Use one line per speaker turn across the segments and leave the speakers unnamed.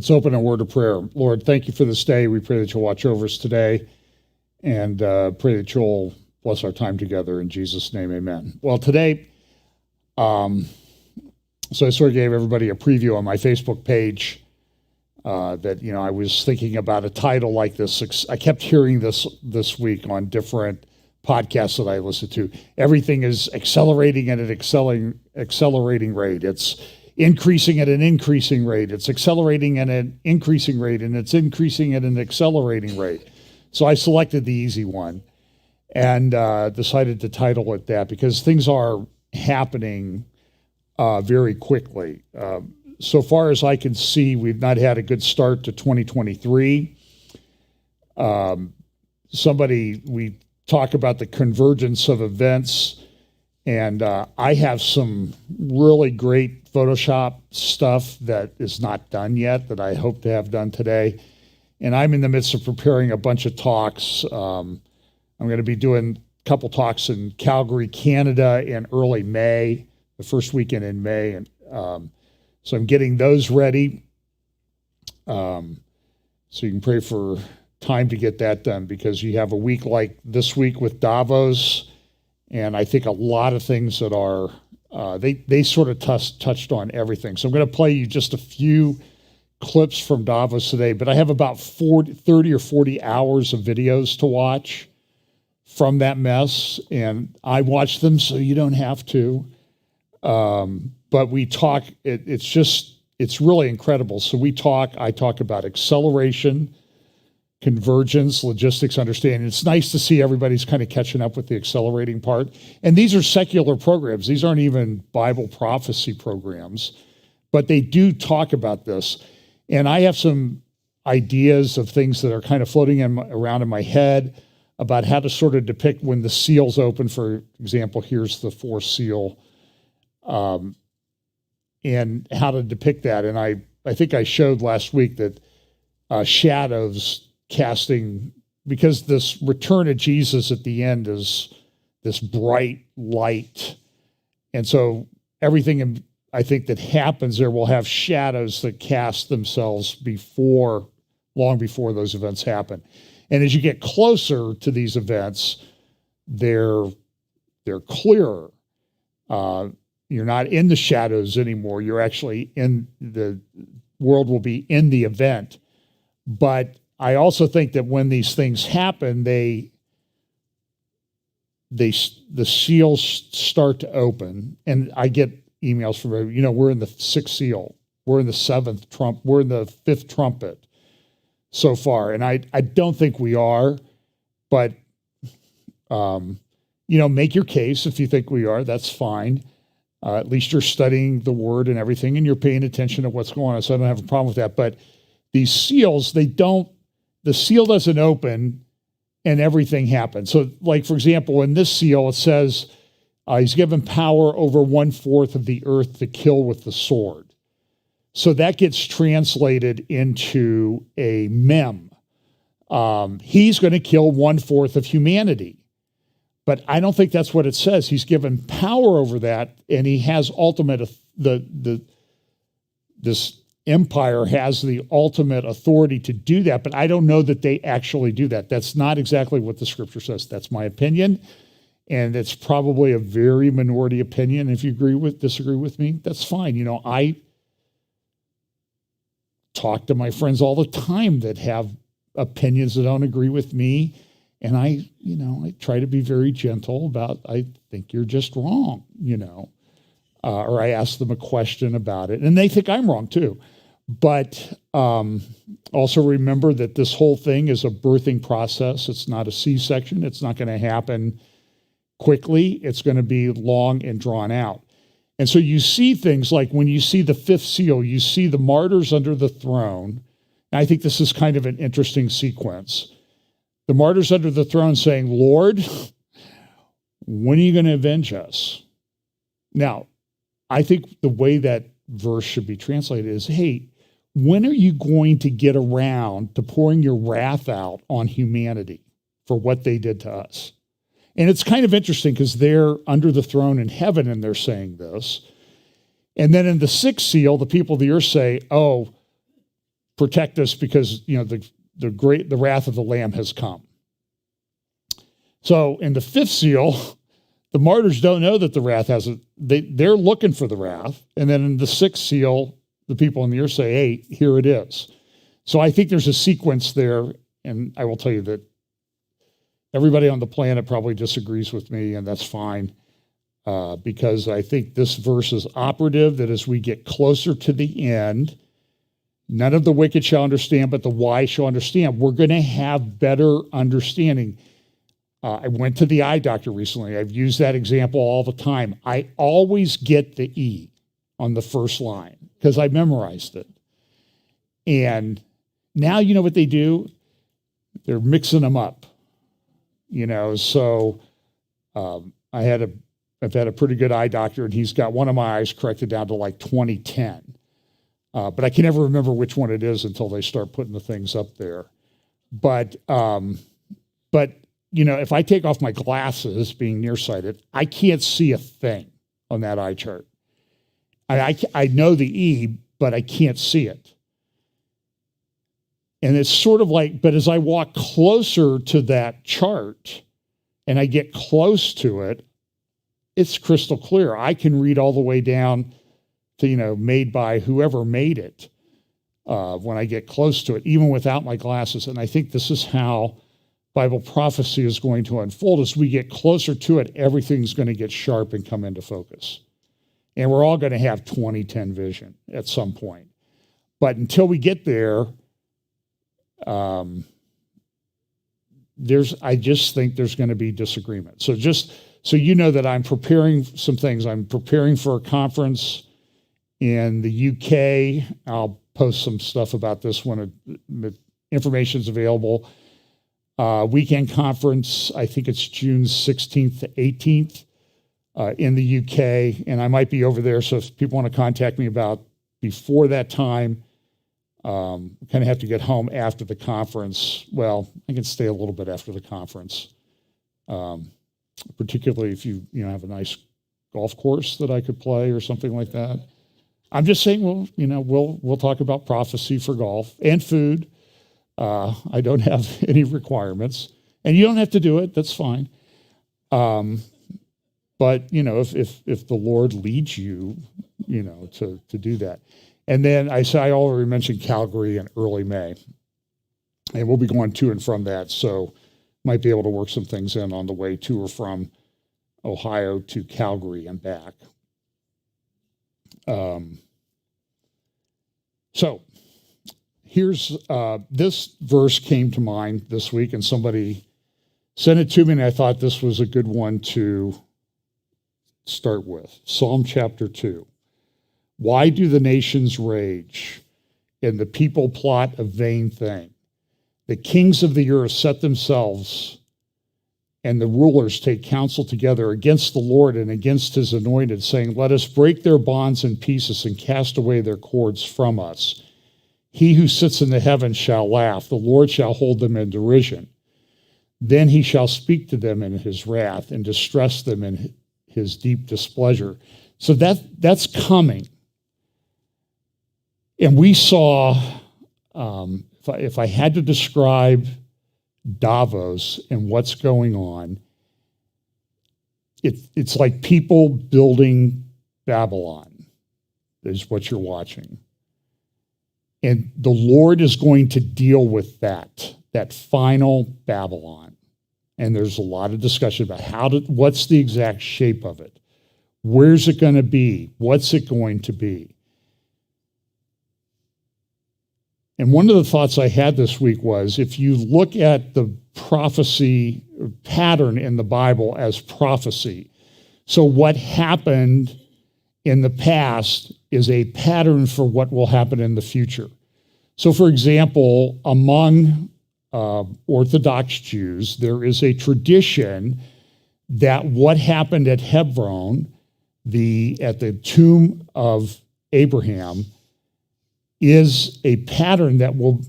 Let's open a word of prayer. Lord, thank you for this day. We pray that you'll watch over us today and pray that you'll bless our time together. In Jesus' name, amen. Well, today, so I sort of gave everybody a preview on my Facebook page that, I was thinking about a title like this. I kept hearing this week on different podcasts that I listen to. Everything is accelerating at an accelerating rate. It's increasing at an increasing rate. It's accelerating at an increasing rate, and it's increasing at an accelerating rate. So I selected the easy one and decided to title it that because things are happening very quickly. So far as I can see, we've not had a good start to 2023. We talk about the convergence of events, and I have some really great Photoshop stuff that is not done yet that I hope to have done today. And I'm in the midst of preparing a bunch of talks. I'm going to be doing a couple talks in Calgary, Canada in early May, the first weekend in May. And so I'm getting those ready. So you can pray for time to get that done because you have a week like this week with Davos. And I think a lot of things that are, they sort of touched on everything. So I'm going to play you just a few clips from Davos today, but I have about 30 or 40 hours of videos to watch from that mess. And I watch them so you don't have to. But we talk, it's really incredible. So I talk about acceleration, convergence, logistics, understanding. It's nice to see everybody's kind of catching up with the accelerating part. And these are secular programs. These aren't even Bible prophecy programs, but they do talk about this. And I have some ideas of things that are kind of floating around in my head about how to sort of depict when the seals open. For example, here's the fourth seal, and how to depict that. And I think I showed last week that shadows casting, because this return of Jesus at the end is this bright light. And so everything I think that happens there will have shadows that cast themselves long before those events happen. And as you get closer to these events, they're clearer. You're not in the shadows anymore. You're actually the world will be in the event. But I also think that when these things happen, the seals start to open, and I get emails from we're in the sixth seal, we're in the seventh trump, we're in the fifth trumpet so far, and I don't think we are, but make your case if you think we are. That's fine. At least you're studying the word and everything, and you're paying attention to what's going on. So I don't have a problem with that. But these seals, the seal doesn't open and everything happens. So like, for example, in this seal, it says he's given power over 1/4 of the earth to kill with the sword. So that gets translated into a mem. He's going to kill 1/4 of humanity. But I don't think that's what it says. He's given power over that, and he has this empire has the ultimate authority to do that, but I don't know that they actually do that. That's not exactly what the scripture says. That's my opinion, and it's probably a very minority opinion. If you disagree with me, that's fine. I talk to my friends all the time that have opinions that don't agree with me, and I try to be very gentle about, I think you're just wrong, or I ask them a question about it, and they think I'm wrong too. But also remember that this whole thing is a birthing process. It's not a C-section. It's not going to happen quickly. It's going to be long and drawn out. And so you see things like when you see the fifth seal, you see the martyrs under the throne. And I think this is kind of an interesting sequence. The martyrs under the throne saying, Lord, when are you going to avenge us? Now, I think the way that verse should be translated is, hey, when are you going to get around to pouring your wrath out on humanity for what they did to us? And it's kind of interesting because they're under the throne in heaven and they're saying this. And then in the sixth seal, the people of the earth say, oh, protect us because, the wrath of the Lamb has come. So in the fifth seal, the martyrs don't know that the wrath hasn't, they're looking for the wrath. And then in the sixth seal, the people on the earth say, hey, here it is. So I think there's a sequence there, and I will tell you that everybody on the planet probably disagrees with me, and that's fine, because I think this verse is operative, that as we get closer to the end, none of the wicked shall understand, but the wise shall understand. We're going to have better understanding. I went to the eye doctor recently. I've used that example all the time. I always get the E on the first line because I memorized it. And now you know what they do? They're mixing them up. So I've had a pretty good eye doctor, and he's got one of my eyes corrected down to like 20/10. But I can never remember which one it is until they start putting the things up there. But if I take off my glasses, being nearsighted, I can't see a thing on that eye chart. I know the E, but I can't see it. And it's sort of like, but as I walk closer to that chart and I get close to it, it's crystal clear. I can read all the way down to, made by whoever made it when I get close to it, even without my glasses. And I think this is how Bible prophecy is going to unfold. As we get closer to it, everything's going to get sharp and come into focus. And we're all going to have 20/10 vision at some point. But until we get there, I just think there's going to be disagreement. So just so you know that I'm preparing some things. I'm preparing for a conference in the UK. I'll post some stuff about this when information's available. Weekend conference, I think it's June 16th to 18th in the UK, and I might be over there, so if people want to contact me about before that time, kind of have to get home after the conference. Well, I can stay a little bit after the conference, particularly if you have a nice golf course that I could play or something like that. I'm just saying, we'll talk about prophecy for golf and food. I don't have any requirements, and you don't have to do it. That's fine. But if the Lord leads you, to do that. And then I already mentioned Calgary in early May, and we'll be going to and from that. So might be able to work some things in on the way to or from Ohio to Calgary and back. So here's this verse came to mind this week, and somebody sent it to me, and I thought this was a good one to start with. Psalm chapter 2. Why do the nations rage and the people plot a vain thing? The kings of the earth set themselves, and the rulers take counsel together against the Lord and against his anointed, saying, let us break their bonds in pieces and cast away their cords from us. He who sits in the heavens shall laugh. The Lord shall hold them in derision. Then he shall speak to them in his wrath and distress them in his deep displeasure. So that's coming. And we saw, if I had to describe Davos and what's going on, it's like people building Babylon is what you're watching. And the Lord is going to deal with that final Babylon. And there's a lot of discussion about what's the exact shape of it? Where's it going to be? What's it going to be? And one of the thoughts I had this week was, if you look at the prophecy pattern in the Bible as prophecy, so what happened in the past is a pattern for what will happen in the future. So, for example, among Orthodox Jews, there is a tradition that what happened at Hebron, at the tomb of Abraham, is a pattern that will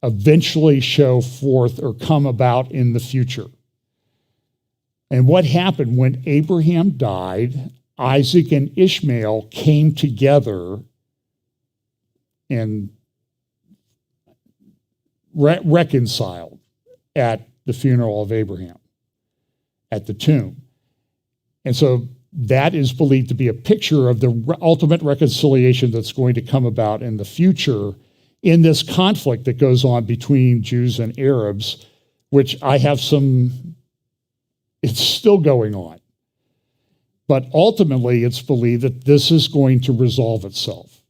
eventually show forth or come about in the future. And what happened when Abraham died, Isaac and Ishmael came together, and reconciled at the funeral of Abraham, at the tomb. And so that is believed to be a picture of the ultimate reconciliation that's going to come about in the future in this conflict that goes on between Jews and Arabs, which it's still going on. But ultimately, it's believed that this is going to resolve itself.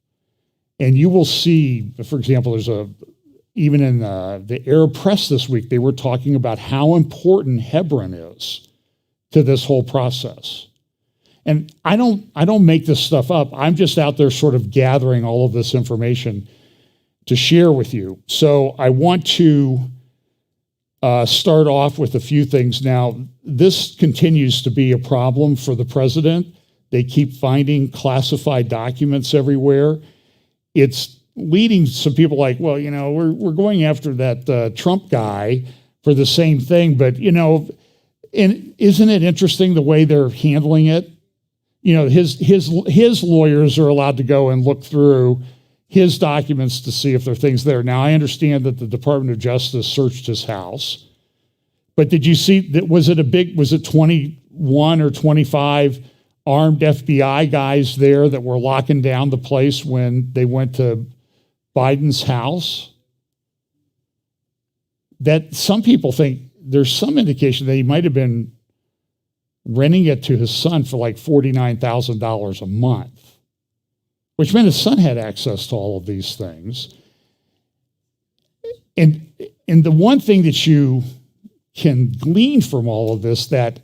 And you will see, for example, even in the Arab press this week, they were talking about how important Hebron is to this whole process. And I don't make this stuff up. I'm just out there sort of gathering all of this information to share with you. So I want to start off with a few things. Now, this continues to be a problem for the president. They keep finding classified documents everywhere. It's leading some people like, well, we're going after that Trump guy for the same thing, but, and isn't it interesting the way they're handling it? His lawyers are allowed to go and look through his documents to see if there are things there. Now, I understand that the Department of Justice searched his house, but did you see that? Was it 21 or 25 armed FBI guys there that were locking down the place when they went to Biden's house? That some people think there's some indication that he might have been renting it to his son for like $49,000 a month, which meant his son had access to all of these things. And the one thing that you can glean from all of this that,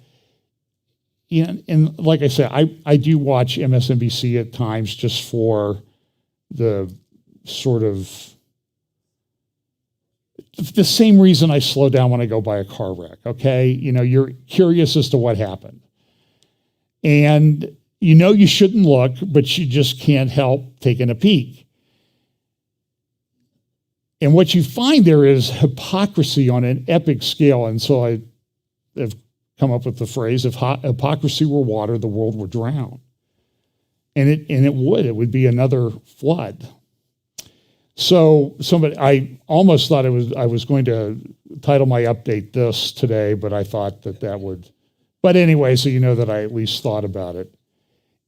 and like I said, I do watch MSNBC at times just for the sort of the same reason I slow down when I go by a car wreck, okay? You're curious as to what happened. And you shouldn't look, but you just can't help taking a peek. And what you find there is hypocrisy on an epic scale. And so I have come up with the phrase, if hypocrisy were water, the world would drown. And it would be another flood. So I almost thought I was going to title my update this today, but I thought that would, but anyway, so you know that I at least thought about it.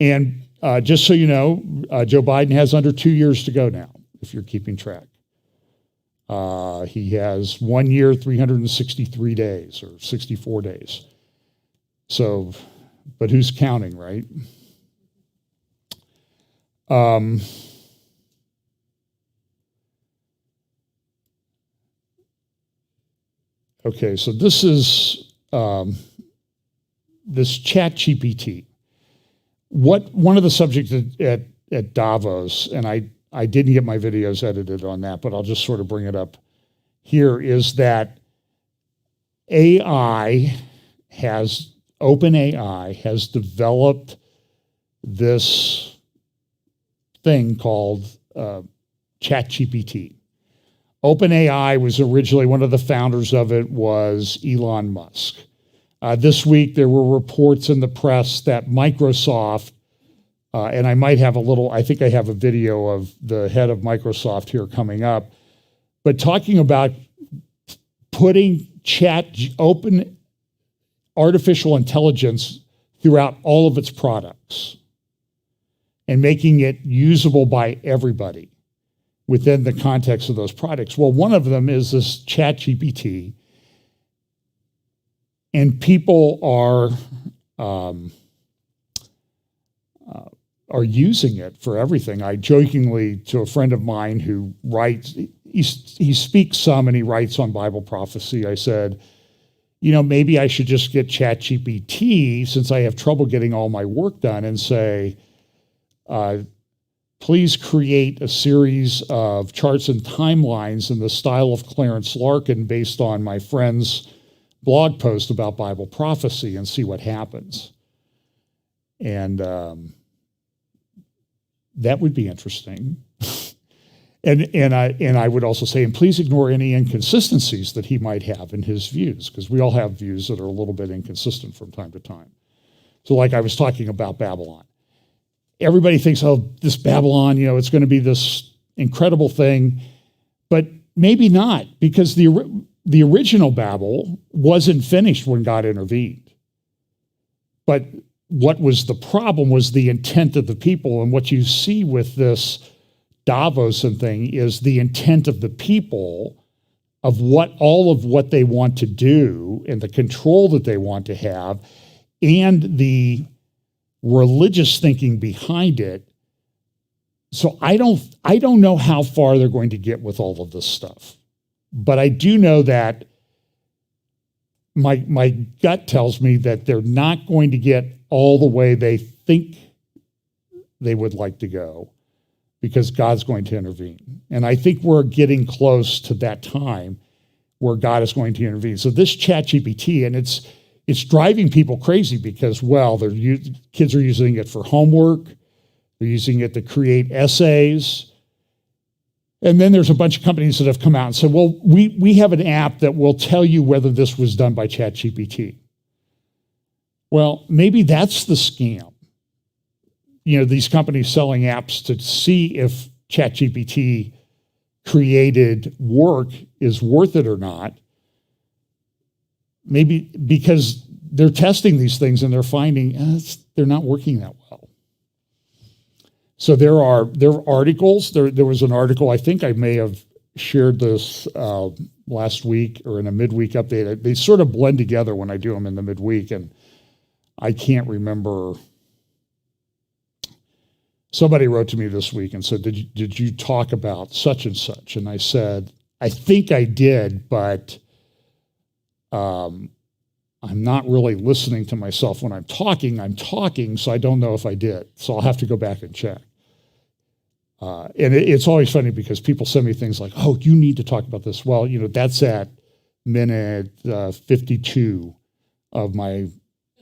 And just so you know, Joe Biden has under 2 years to go now, if you're keeping track. He has 1 year, 363 days or 64 days. So, but who's counting, right? Okay, so this is this ChatGPT. One of the subjects at Davos, and I didn't get my videos edited on that, but I'll just sort of bring it up here, is that OpenAI has developed this thing called ChatGPT. OpenAI was originally, one of the founders of it was Elon Musk. This week, there were reports in the press that Microsoft, and I think I have a video of the head of Microsoft here coming up, but talking about putting open artificial intelligence throughout all of its products and making it usable by everybody within the context of those products. Well, one of them is this ChatGPT, and people are using it for everything. I jokingly, to a friend of mine who writes, he speaks some and he writes on Bible prophecy, I said, maybe I should just get ChatGPT, since I have trouble getting all my work done, and say, please create a series of charts and timelines in the style of Clarence Larkin based on my friend's blog post about Bible prophecy, and see what happens. And that would be interesting. and I would also say, and please ignore any inconsistencies that he might have in his views, because we all have views that are a little bit inconsistent from time to time. So like I was talking about Babylon. Everybody thinks, oh, this Babylon, it's going to be this incredible thing. But maybe not, because the original Babel wasn't finished when God intervened. But what was the problem was the intent of the people. And what you see with this Davos and thing is the intent of the people of all of what they want to do and the control that they want to have and the religious thinking behind it. So I don't know how far they're going to get with all of this stuff. But I do know that my gut tells me that they're not going to get all the way they think they would like to go, because God's going to intervene. And I think we're getting close to that time where God is going to intervene. So this ChatGPT, and it's driving people crazy because, well, kids are using it for homework. They're using it to create essays. And then there's a bunch of companies that have come out and said, well, we have an app that will tell you whether this was done by ChatGPT. Well, maybe that's the scam. These companies selling apps to see if ChatGPT created work is worth it or not. Maybe because they're testing these things and they're finding they're not working that well. So there are articles. There was an article, I think I may have shared this last week or in a midweek update. They sort of blend together when I do them in the midweek, and I can't remember. Somebody wrote to me this week and said, did you talk about such and such? And I said, I think I did, but I'm not really listening to myself when I'm talking, so I don't know if I did. So I'll have to go back and check. And it's always funny because people send me things like, oh, you need to talk about this. Well, that's at minute 52 of my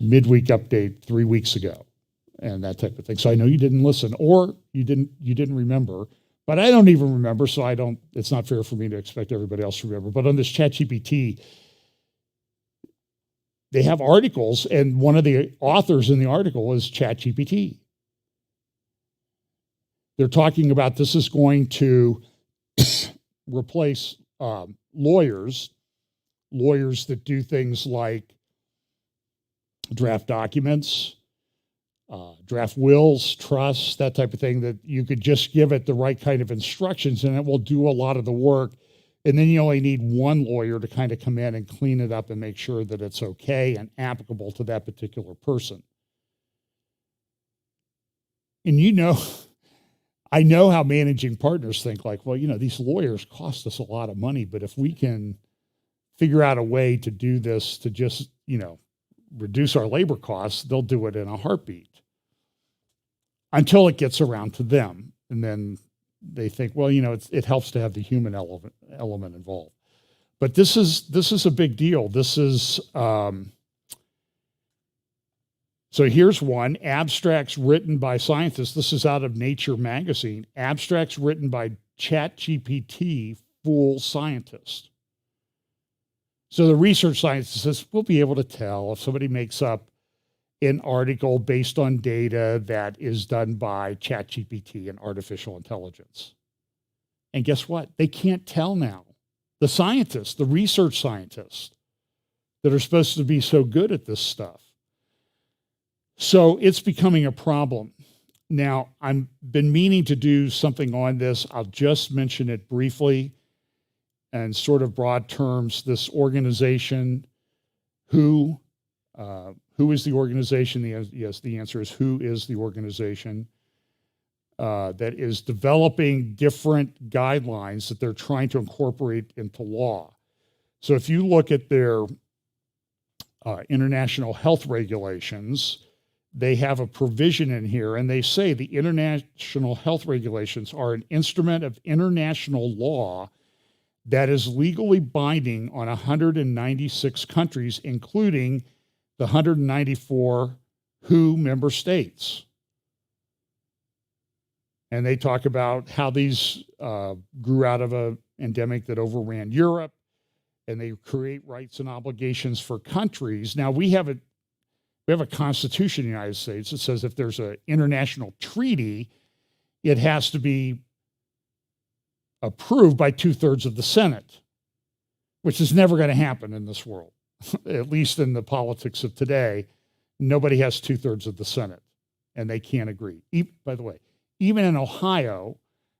midweek update 3 weeks ago. And that type of thing. So I know you didn't listen, or you didn't remember, but I don't even remember. So it's not fair for me to expect everybody else to remember. But on this ChatGPT, they have articles, and one of the authors in the article is ChatGPT. They're talking about this is going to replace lawyers that do things like draft documents, draft wills, trusts, that type of thing, that you could just give it the right kind of instructions and it will do a lot of the work. And then you only need one lawyer to kind of come in and clean it up and make sure that it's okay and applicable to that particular person. And I know how managing partners think, like, well, these lawyers cost us a lot of money, but if we can figure out a way to do this to just, reduce our labor costs, they'll do it in a heartbeat until it gets around to them. And then they think, well, it helps to have the human element involved. But this is a big deal. This is, so here's one, abstracts written by scientists. This is out of Nature magazine. Abstracts written by ChatGPT fool scientists. So the research scientist says, we'll be able to tell if somebody makes up an article based on data that is done by ChatGPT and artificial intelligence. And guess what? They can't tell now. The scientists, the research scientists that are supposed to be so good at this stuff. So it's becoming a problem. Now, I've been meaning to do something on this. I'll just mention it briefly. And sort of broad terms, this organization, who is the organization? Yes, the answer is who is the organization that is developing different guidelines that they're trying to incorporate into law. So if you look at their international health regulations, they have a provision in here, and they say the international health regulations are an instrument of international law that is legally binding on 196 countries, including the 194 WHO member states. And they talk about how these grew out of an endemic that overran Europe, and they create rights and obligations for countries. Now, we have a constitution in the United States that says if there's an international treaty, it has to be approved by 2/3 of the Senate, which is never going to happen in this world. At least in the politics of today, nobody has 2/3 of the Senate, and they can't agree. By the way, even in Ohio,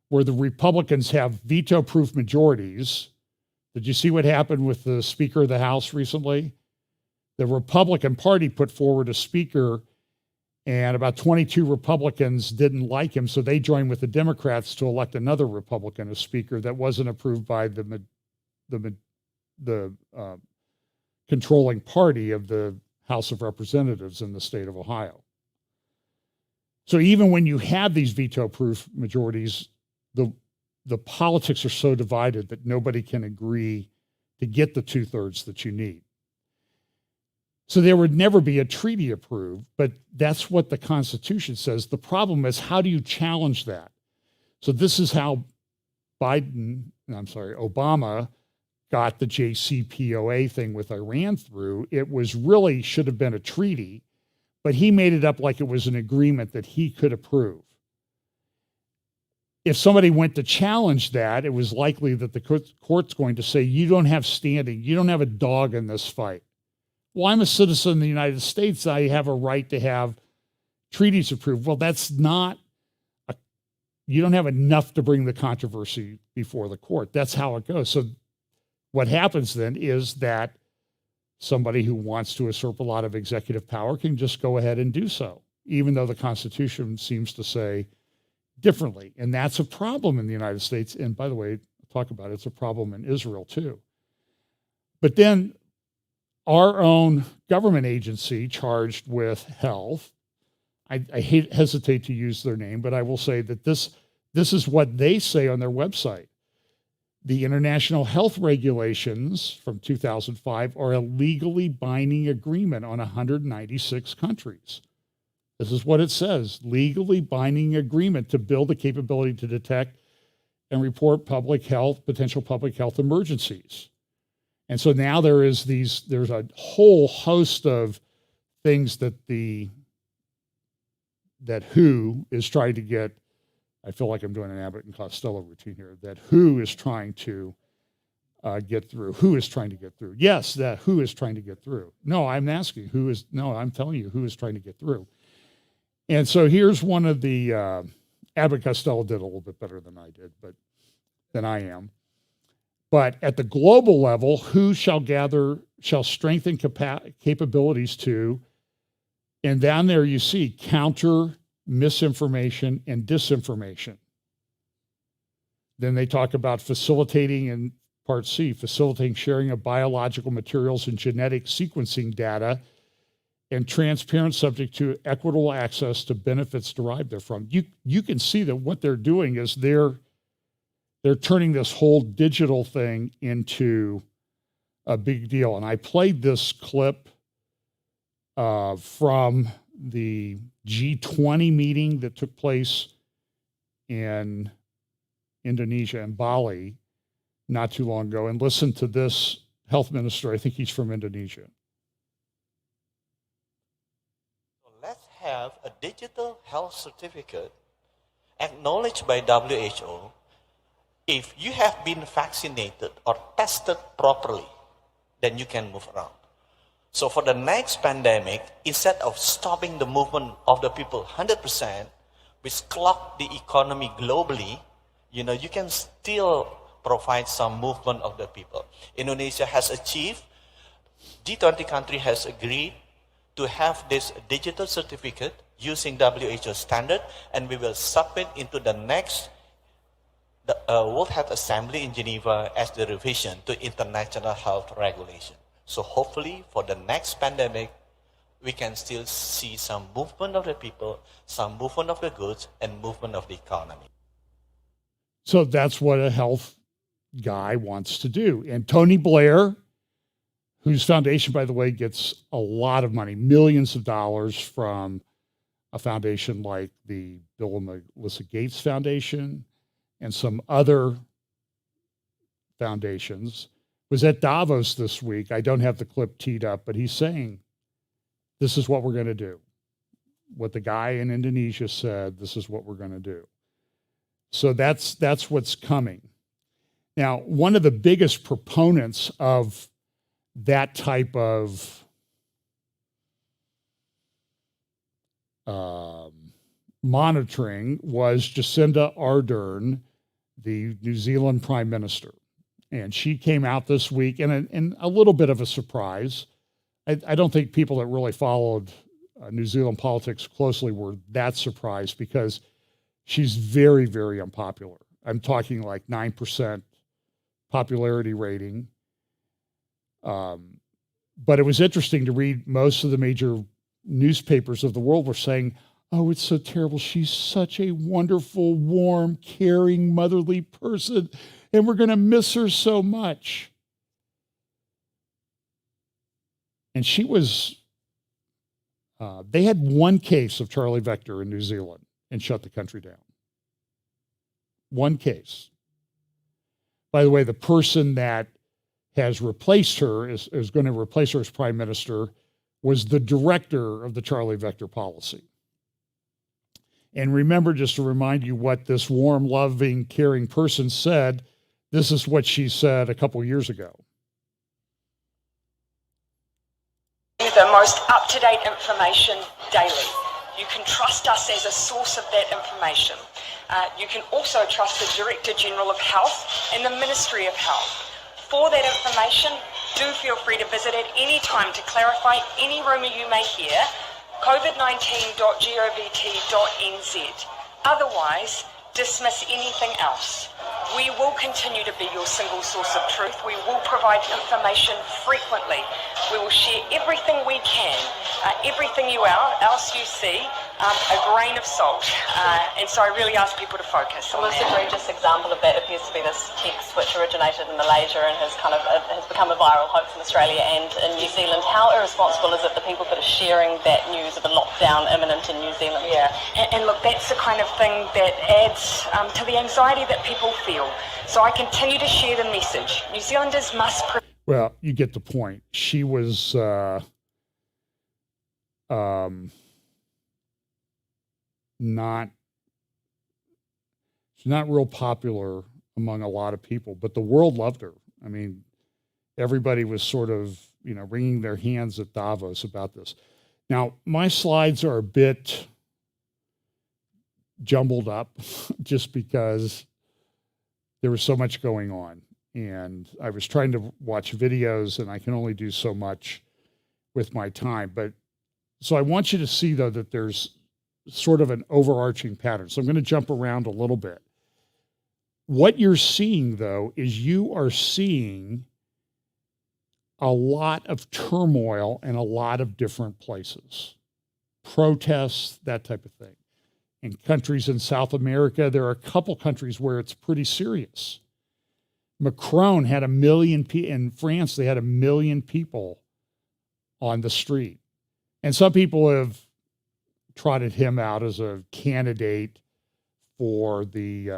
where the Republicans have veto-proof majorities, did you see what happened with the Speaker of the House recently? The Republican Party put forward a speaker, and about 22 Republicans didn't like him, so they joined with the Democrats to elect another Republican as speaker that wasn't approved by the controlling party of the House of Representatives in the state of Ohio. So even when you have these veto-proof majorities, the politics are so divided that nobody can agree to get the 2/3 that you need. So there would never be a treaty approved, but that's what the Constitution says. The problem is, how do you challenge that? So this is how Obama got the JCPOA thing with Iran through. It was really should have been a treaty, but he made it up like it was an agreement that he could approve. If somebody went to challenge that, it was likely that the court's going to say, you don't have standing, you don't have a dog in this fight. Well, I'm a citizen of the United States. I have a right to have treaties approved. Well, that's not, you don't have enough to bring the controversy before the court. That's how it goes. So what happens then is that somebody who wants to usurp a lot of executive power can just go ahead and do so, even though the Constitution seems to say differently. And that's a problem in the United States. And by the way, talk about it, it's a problem in Israel too. But then our own government agency charged with health, I hesitate to use their name, but I will say that this is what they say on their website. The International Health Regulations from 2005 are a legally binding agreement on 196 countries. This is what it says, legally binding agreement to build the capability to detect and report potential public health emergencies. And so now there's a whole host of things that WHO is trying to get. I feel like I'm doing an Abbott and Costello routine here. That WHO is trying to get through. Who is trying to get through? Yes, that WHO is trying to get through. No, I'm asking I'm telling you who is trying to get through. And so here's one of the Abbott Costello did a little bit better than I am. But at the global level, who shall strengthen capabilities to, and down there you see counter misinformation and disinformation. Then they talk about facilitating in Part C, facilitating sharing of biological materials and genetic sequencing data and transparent subject to equitable access to benefits derived therefrom. You can see that what they're doing is they're turning this whole digital thing into a big deal. And I played this clip from the G20 meeting that took place in Indonesia and Bali not too long ago. And listen to this health minister. I think he's from Indonesia.
Let's have a digital health certificate acknowledged by WHO. If you have been vaccinated or tested properly, then you can move around. So for the next pandemic, instead of stopping the movement of the people 100%, which clogged the economy globally, you can still provide some movement of the people. Indonesia has achieved, G20 country has agreed to have this digital certificate using WHO standard, and we will submit into the next World Health Assembly in Geneva as the revision to international health regulation. So hopefully for the next pandemic, we can still see some movement of the people, some movement of the goods, and movement of the economy.
So that's what a health guy wants to do. And Tony Blair, whose foundation, by the way, gets a lot of money, millions of dollars from a foundation like the Bill and Melinda Gates Foundation and some other foundations, was at Davos this week. I don't have the clip teed up, but he's saying, this is what we're going to do. What the guy in Indonesia said, this is what we're going to do. So that's what's coming. Now, one of the biggest proponents of that type of monitoring was Jacinda Ardern, the New Zealand Prime Minister. And she came out this week in a little bit of a surprise. I don't think people that really followed New Zealand politics closely were that surprised because she's very, very unpopular. I'm talking like 9% popularity rating. But it was interesting to read most of the major newspapers of the world were saying, oh, it's so terrible. She's such a wonderful, warm, caring, motherly person, and we're going to miss her so much. And she was, they had one case of Charlie Vector in New Zealand and shut the country down. One case. By the way, the person that has replaced her, is going to replace her as prime minister, was the director of the Charlie Vector policy. And remember, just to remind you what this warm, loving, caring person said, this is what she said a couple years ago.
The most up-to-date information daily. You can trust us as a source of that information. You can also trust the Director General of Health and the Ministry of Health. For that information, do feel free to visit at any time to clarify any rumour you may hear, covid19.govt.nz. Otherwise, dismiss anything else. We will continue to be your single source of truth. We will provide information frequently. We will share everything we can, everything else you see, a grain of salt. And so I really ask people to focus.
The most egregious example of that appears to be this text which originated in Malaysia and has become a viral hoax in Australia and in New Zealand. How irresponsible is it the people that are sharing that news of a lockdown imminent in New Zealand?
Yeah, and look, that's the kind of thing that adds to the anxiety that people feel. So I continue to share the message. New Zealanders must...
Well, you get the point. She was she's not real popular among a lot of people, but the world loved her. I mean, everybody was sort of, wringing their hands at Davos about this. Now, my slides are a bit jumbled up just because there was so much going on. And I was trying to watch videos and I can only do so much with my time. But so I want you to see, though, that there's sort of an overarching pattern. So I'm going to jump around a little bit. What you're seeing, though, is you are seeing a lot of turmoil in a lot of different places. Protests, that type of thing. In countries in South America, there are a couple countries where it's pretty serious. Macron had 1 million people. In France, they had 1 million people on the street. And some people have trotted him out as a candidate for the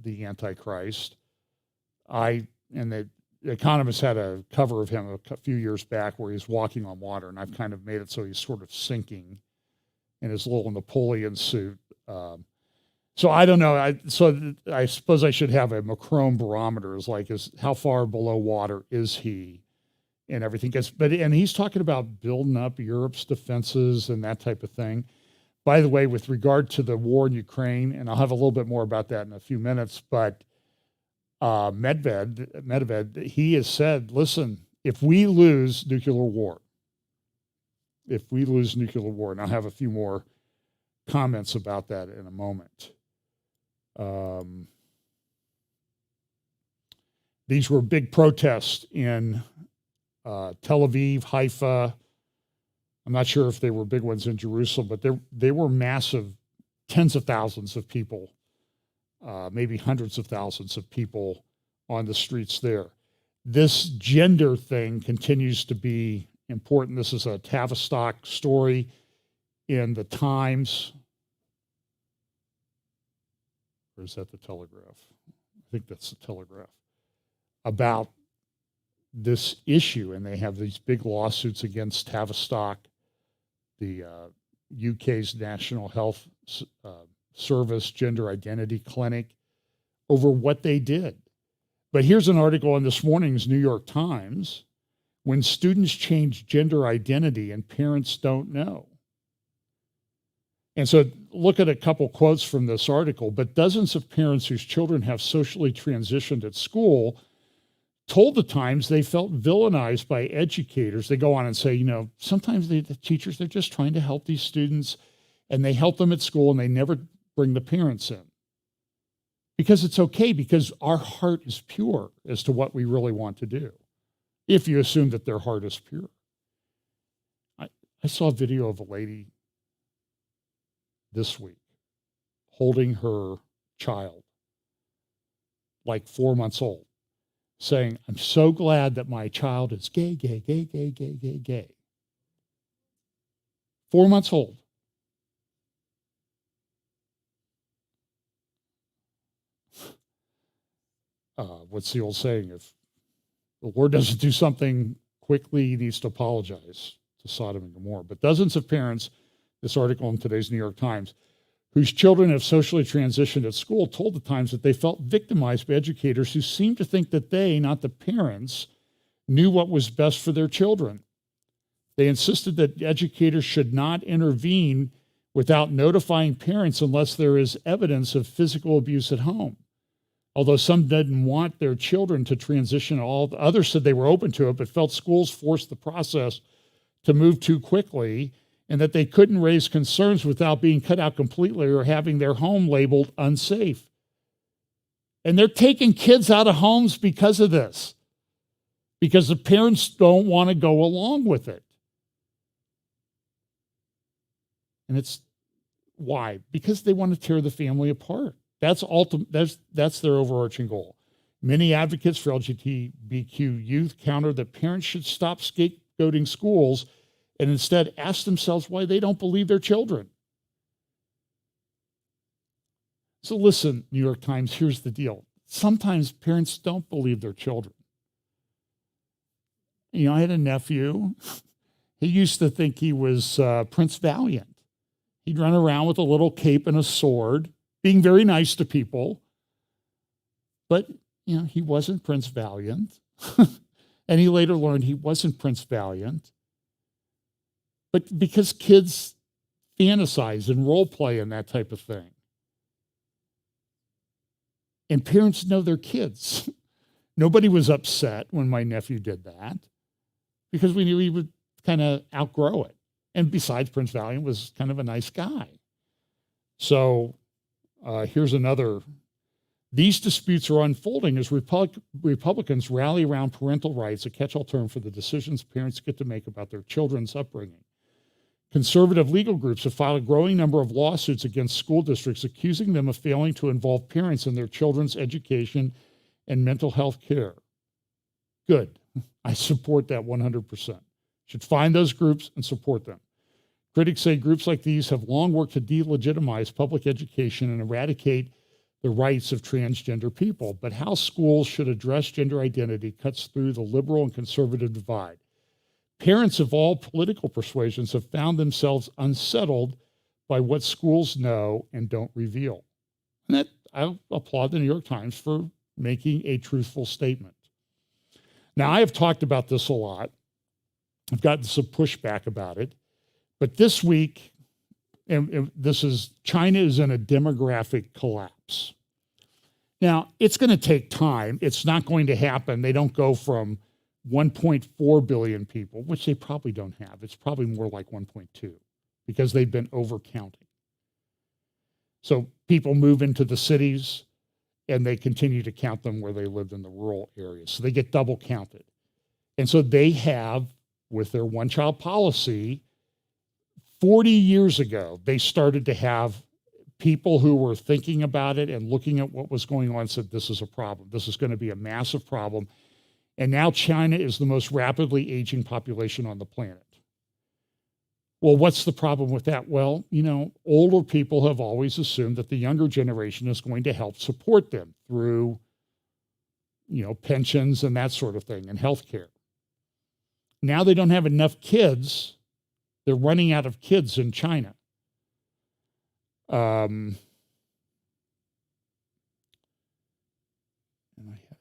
Antichrist. The Economist had a cover of him a few years back where he's walking on water, and I've kind of made it so he's sort of sinking in his little Napoleon suit. So I don't know. I suppose I should have a Macron barometer. Is how far below water is he, and everything. And he's talking about building up Europe's defenses and that type of thing. By the way, with regard to the war in Ukraine, and I'll have a little bit more about that in a few minutes, but Medved, he has said, listen, if we lose nuclear war, and I'll have a few more comments about that in a moment. These were big protests in Tel Aviv, Haifa. I'm not sure if they were big ones in Jerusalem, but they were massive, tens of thousands of people, maybe hundreds of thousands of people on the streets there. This gender thing continues to be important. This is a Tavistock story in the Times. Or is that the Telegraph? I think that's the Telegraph. About this issue, and they have these big lawsuits against Tavistock, the UK's National Health Service Gender Identity Clinic. over what they did. But here's an article in this morning's New York Times: when students change gender identity and parents don't know. And so look at a couple quotes from this article. But dozens of parents whose children have socially transitioned at school told the Times they felt villainized by educators. They go on and say, you know, sometimes the teachers, they're just trying to help these students, and they help them at school and they never bring the parents in. Because it's okay, because our heart is pure as to what we really want to do, if you assume that their heart is pure. I saw a video of a lady this week holding her child, like 4 months old, saying, I'm so glad that my child is gay, gay, gay, gay, gay, gay, gay. 4 months old. What's the old saying? If the Lord doesn't do something quickly, he needs to apologize to Sodom and Gomorrah. But dozens of parents, this article in today's New York Times, whose children have socially transitioned at school, told the Times that they felt victimized by educators who seemed to think that they, not the parents, knew what was best for their children. They insisted that educators should not intervene without notifying parents unless there is evidence of physical abuse at home. Although some didn't want their children to transition at all, others said they were open to it, but felt schools forced the process to move too quickly, and that they couldn't raise concerns without being cut out completely or having their home labeled unsafe. And they're taking kids out of homes because of this, because the parents don't want to go along with it. And it's why? Because they want to tear the family apart. That's their overarching goal. Many advocates for LGBTQ youth counter that parents should stop scapegoating schools and instead ask themselves why they don't believe their children. So listen, New York Times, here's the deal. Sometimes parents don't believe their children. You know, I had a nephew. He used to think he was Prince Valiant. He'd run around with a little cape and a sword, being very nice to people. But, you know, he wasn't Prince Valiant. And he later learned he wasn't Prince Valiant. But because kids fantasize and role play and that type of thing. And parents know their kids. Nobody was upset when my nephew did that because we knew he would kind of outgrow it. And besides, Prince Valiant was kind of a nice guy. So here's another. These disputes are unfolding as Republicans rally around parental rights, a catch-all term for the decisions parents get to make about their children's upbringing. Conservative legal groups have filed a growing number of lawsuits against school districts accusing them of failing to involve parents in their children's education and mental health care. Good. I support that 100%. Should find those groups and support them. Critics say groups like these have long worked to delegitimize public education and eradicate the rights of transgender people. But how schools should address gender identity cuts through the liberal and conservative divide. Parents of all political persuasions have found themselves unsettled by what schools know and don't reveal. And that I applaud the New York Times for making a truthful statement. Now, I have talked about this a lot. I've gotten some pushback about it. But this week, and China is in a demographic collapse. Now, it's going to take time. It's not going to happen. They don't go from 1.4 billion people, which they probably don't have. It's probably more like 1.2 because they've been overcounting. So people move into the cities and they continue to count them where they lived in the rural areas. So they get double counted. And so they have, with their one-child policy, 40 years ago, they started to have people who were thinking about it and looking at what was going on said, this is a problem. This is going to be a massive problem. And now China is the most rapidly aging population on the planet. Well, what's the problem with that? Well, you know, older people have always assumed that the younger generation is going to help support them through, you know, pensions and that sort of thing and healthcare. Now they don't have enough kids. They're running out of kids in China.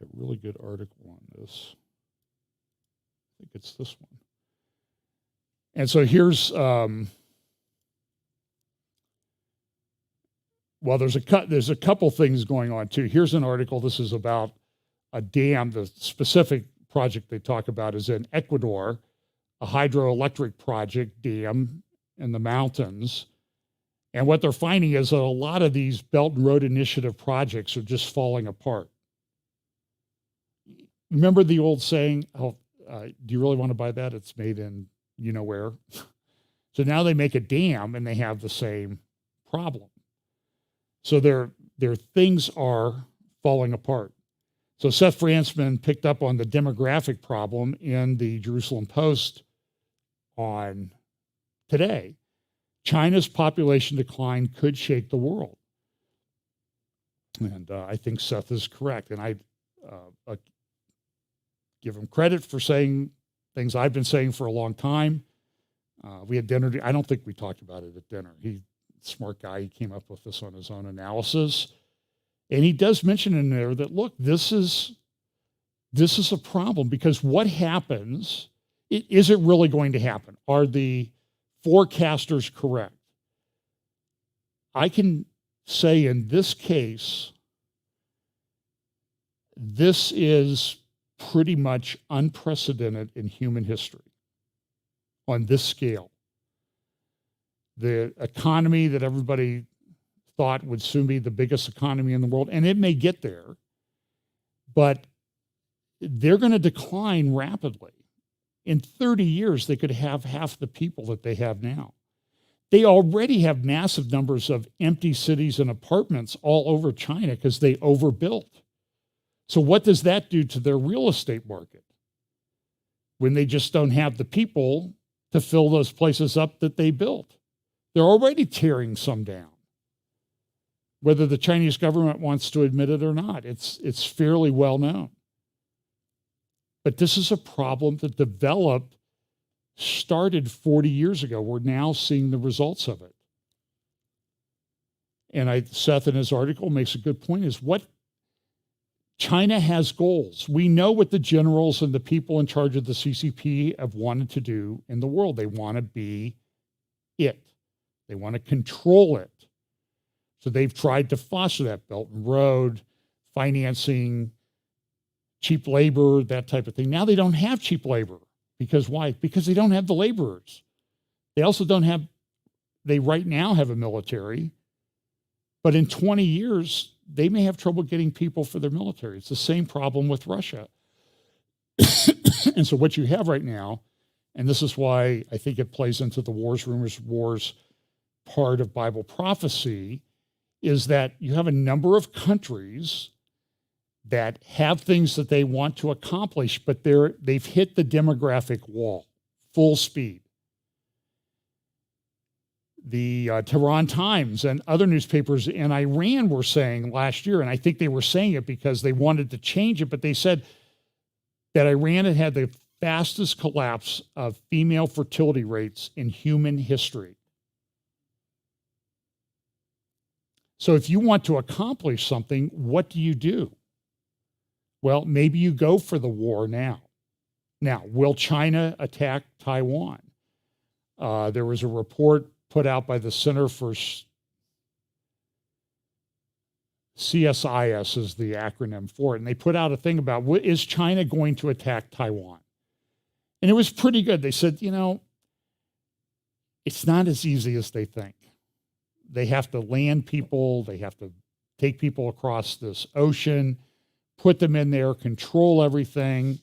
a really good article on this. I think it's this one. And so here's, well, there's a couple things going on too. Here's an article. This is about a dam. The specific project they talk about is in Ecuador, a hydroelectric project dam in the mountains. And what they're finding is that a lot of these Belt and Road Initiative projects are just falling apart. Remember the old saying, do you really want to buy that? It's made in you know where. So now they make a dam and they have the same problem. So their things are falling apart. So Seth Fransman picked up on the demographic problem in the Jerusalem Post on today. China's population decline could shake the world. And I think Seth is correct. And I give him credit for saying things I've been saying for a long time. We had dinner. I don't think we talked about it at dinner. He's a smart guy. He came up with this on his own analysis. And he does mention in there that, look, this is a problem because what happens, is it really going to happen? Are the forecasters correct? I can say in this case, this is pretty much unprecedented in human history on this scale. The economy that everybody thought would soon be the biggest economy in the world, and it may get there, but they're going to decline rapidly. In 30 years, they could have half the people that they have now. They already have massive numbers of empty cities and apartments all over China because they overbuilt. So what does that do to their real estate market when they just don't have the people to fill those places up that they built? They're already tearing some down. Whether the Chinese government wants to admit it or not, it's fairly well known. But this is a problem that developed, started 40 years ago. We're now seeing the results of it. And Seth in his article makes a good point, is what China has goals. We know what the generals and the people in charge of the CCP have wanted to do in the world. They want to be it. They want to control it. So they've tried to foster that Belt and Road, financing, cheap labor, that type of thing. Now they don't have cheap labor. Because why? Because they don't have the laborers. They also don't have, they right now have a military, but in 20 years, they may have trouble getting people for their military. It's the same problem with Russia. And so what you have right now, and this is why I think it plays into the wars, rumors, wars part of Bible prophecy, is that you have a number of countries that have things that they want to accomplish, but they've hit the demographic wall, full speed. The Tehran Times and other newspapers in Iran were saying last year, and I think they were saying it because they wanted to change it, but they said that Iran had the fastest collapse of female fertility rates in human history. So if you want to accomplish something, what do? Well, maybe you go for the war now. Now, will China attack Taiwan? There was a report put out by the Center for CSIS is the acronym for it, and they put out a thing about, is China going to attack Taiwan? And it was pretty good. They said, it's not as easy as they think. They have to land people. They have to take people across this ocean, put them in there, control everything.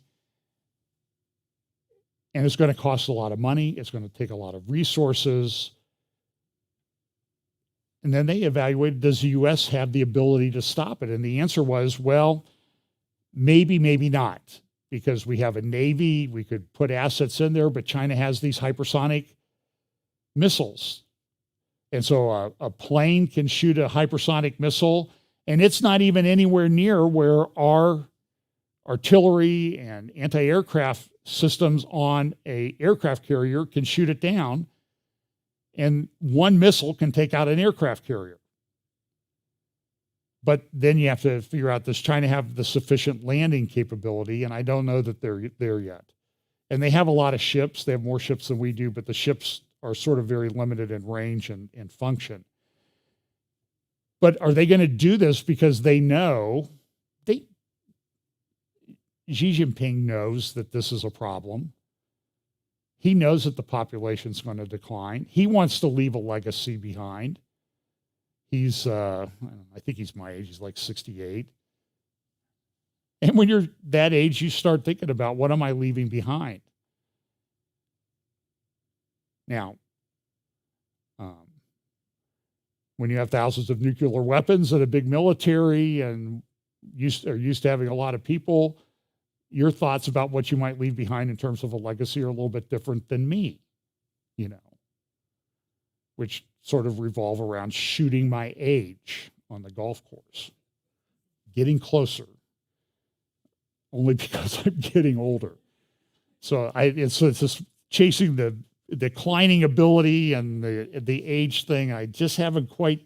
And it's going to cost a lot of money. It's going to take a lot of resources. And then they evaluated, does the U.S. have the ability to stop it? And the answer was, well, maybe, maybe not, because we have a Navy, we could put assets in there, but China has these hypersonic missiles. And so a plane can shoot a hypersonic missile, and it's not even anywhere near where our artillery and anti-aircraft systems on an aircraft carrier can shoot it down. And one missile can take out an aircraft carrier. But then you have to figure out, does China have the sufficient landing capability? And I don't know that they're there yet. And they have a lot of ships. They have more ships than we do, but the ships are sort of very limited in range and function. But are they going to do this because they know, Xi Jinping knows that this is a problem. He knows that the population is going to decline. He wants to leave a legacy behind. He's, I think he's my age. He's like 68. And when you're that age, you start thinking about, what am I leaving behind? Now, when you have thousands of nuclear weapons and a big military and are used to having a lot of people, your thoughts about what you might leave behind in terms of a legacy are a little bit different than me, which sort of revolve around shooting my age on the golf course, getting closer, only because I'm getting older. So it's just chasing the declining ability and the age thing. I just haven't quite,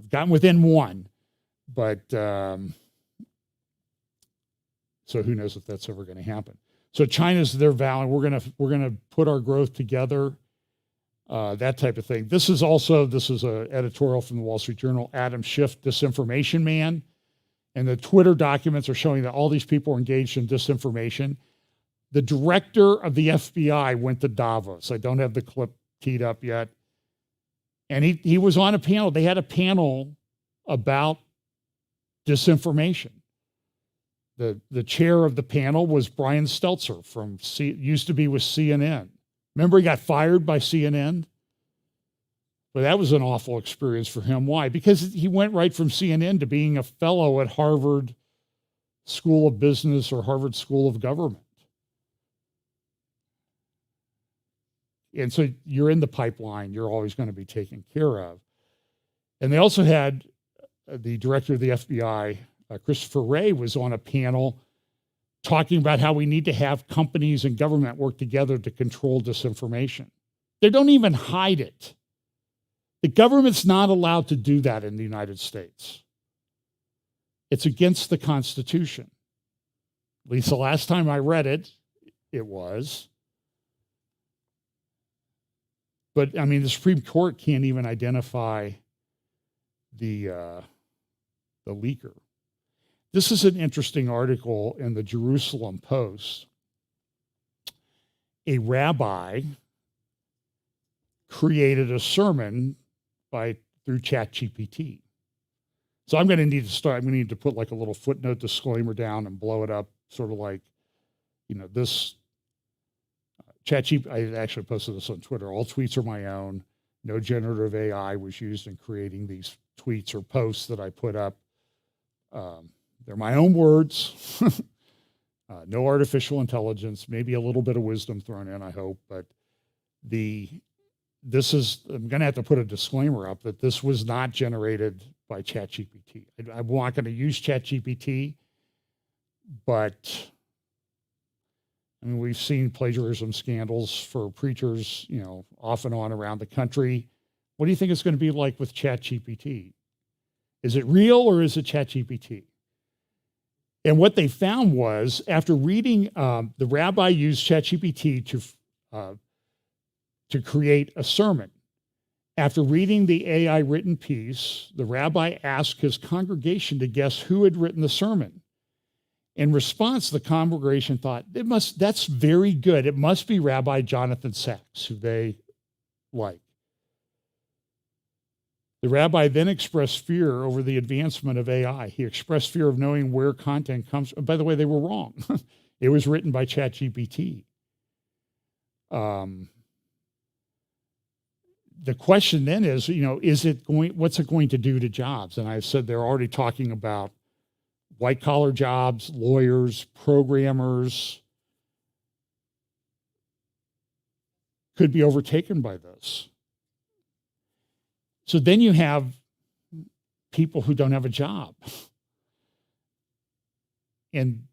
I've gotten within one, but so who knows if that's ever going to happen. So China's their value. We're gonna put our growth together, that type of thing. This is an editorial from the Wall Street Journal. Adam Schiff, disinformation man, and the Twitter documents are showing that all these people are engaged in disinformation. The director of the FBI went to Davos. I don't have the clip teed up yet, and he was on a panel. They had a panel about disinformation. The chair of the panel was Brian Stelter used to be with CNN. Remember, he got fired by CNN? But that was an awful experience for him. Why? Because he went right from CNN to being a fellow at Harvard School of Business or Harvard School of Government. And so you're in the pipeline. You're always going to be taken care of. And they also had the director of the FBI, Christopher Wray, was on a panel talking about how we need to have companies and government work together to control disinformation. They don't even hide it. The government's not allowed to do that in the United States. It's against the Constitution. At least the last time I read it, it was. But I mean, the Supreme Court can't even identify the leaker. This is an interesting article in the Jerusalem Post. A rabbi created a sermon through ChatGPT. So I'm going to need to put like a little footnote disclaimer down and blow it up, sort of like, this ChatGPT. I actually posted this on Twitter. All tweets are my own. No generative AI was used in creating these tweets or posts that I put up. They're my own words. No artificial intelligence, maybe a little bit of wisdom thrown in, I hope. But I'm going to have to put a disclaimer up that this was not generated by ChatGPT. I'm not going to use ChatGPT, but I mean, we've seen plagiarism scandals for preachers, off and on around the country. What do you think it's going to be like with ChatGPT? Is it real or is it ChatGPT? And what they found was, after reading, the rabbi used ChatGPT to create a sermon. After reading the AI written piece, the rabbi asked his congregation to guess who had written the sermon. In response, the congregation thought, that's very good. It must be Rabbi Jonathan Sacks, who they like. The rabbi then expressed fear over the advancement of AI. He expressed fear of knowing where content comes from. By the way, they were wrong. It was written by ChatGPT. The question then is, what's it going to do to jobs? And I've said they're already talking about white collar jobs, lawyers, programmers could be overtaken by this. So then you have people who don't have a job. And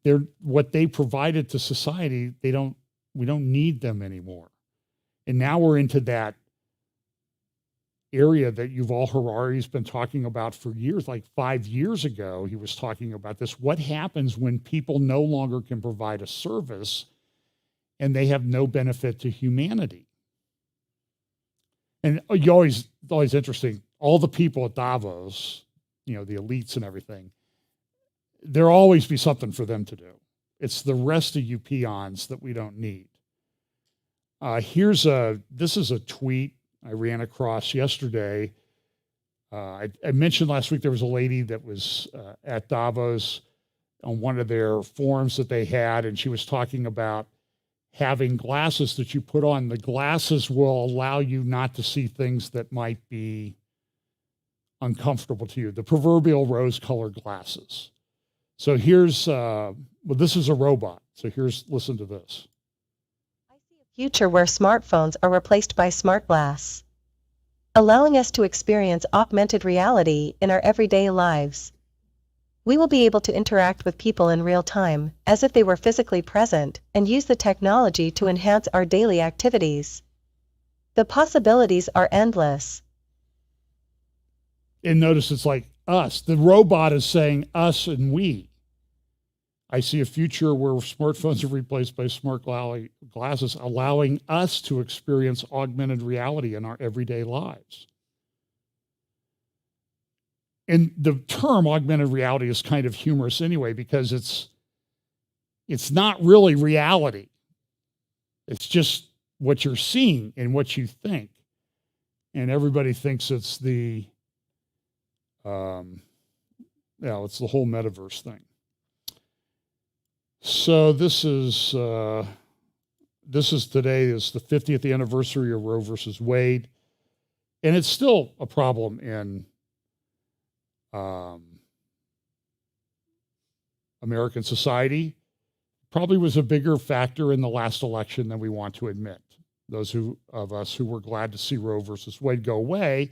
what they provided to society, we don't need them anymore. And now we're into that, area that Yuval Harari's been talking about for years. Like 5 years ago, he was talking about this. What happens when people no longer can provide a service and they have no benefit to humanity? And it's always interesting. All the people at Davos, the elites and everything, there'll always be something for them to do. It's the rest of you peons that we don't need. This is a tweet I ran across yesterday. I mentioned last week there was a lady that was at Davos on one of their forums that they had, and she was talking about having glasses that you put on. The glasses will allow you not to see things that might be uncomfortable to you. The proverbial rose-colored glasses. So here's, this is a robot. So listen to this.
Future where smartphones are replaced by smart glass, allowing us to experience augmented reality in our everyday lives. We will be able to interact with people in real time, as if they were physically present, and use the technology to enhance our daily activities. The possibilities are endless.
And notice it's like us. The robot is saying us and we. I see a future where smartphones are replaced by smart glasses, allowing us to experience augmented reality in our everyday lives. And the term augmented reality is kind of humorous anyway, because it's not really reality. It's just what you're seeing and what you think. And everybody thinks it's it's the whole metaverse thing. So this is today is the 50th anniversary of Roe versus Wade, and it's still a problem in American society. Probably was a bigger factor in the last election than we want to admit. Those of us who were glad to see Roe versus Wade go away.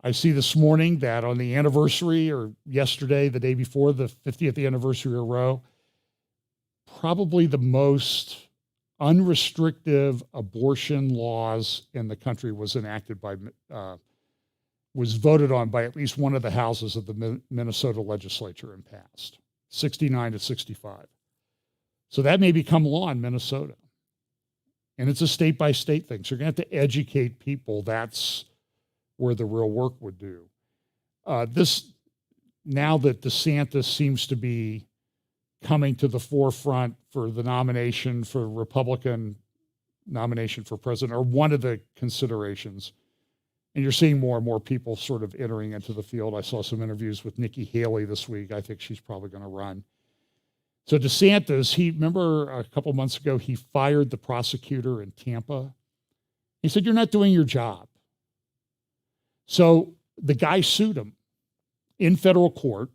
I see this morning that on the anniversary, or yesterday, the day before the 50th anniversary of Roe, probably the most unrestrictive abortion laws in the country was voted on by at least one of the houses of the Minnesota legislature and passed, 69 to 65. So that may become law in Minnesota. And it's a state by state thing. So you're going to have to educate people. That's where the real work would do. Now that DeSantis seems to be coming to the forefront for the nomination for Republican nomination for president, or one of the considerations, and you're seeing more and more people sort of entering into the field. I saw some interviews with Nikki Haley this week. I think she's probably going to run. So DeSantis, remember a couple months ago, he fired the prosecutor in Tampa. He said, "You're not doing your job." So the guy sued him in federal court.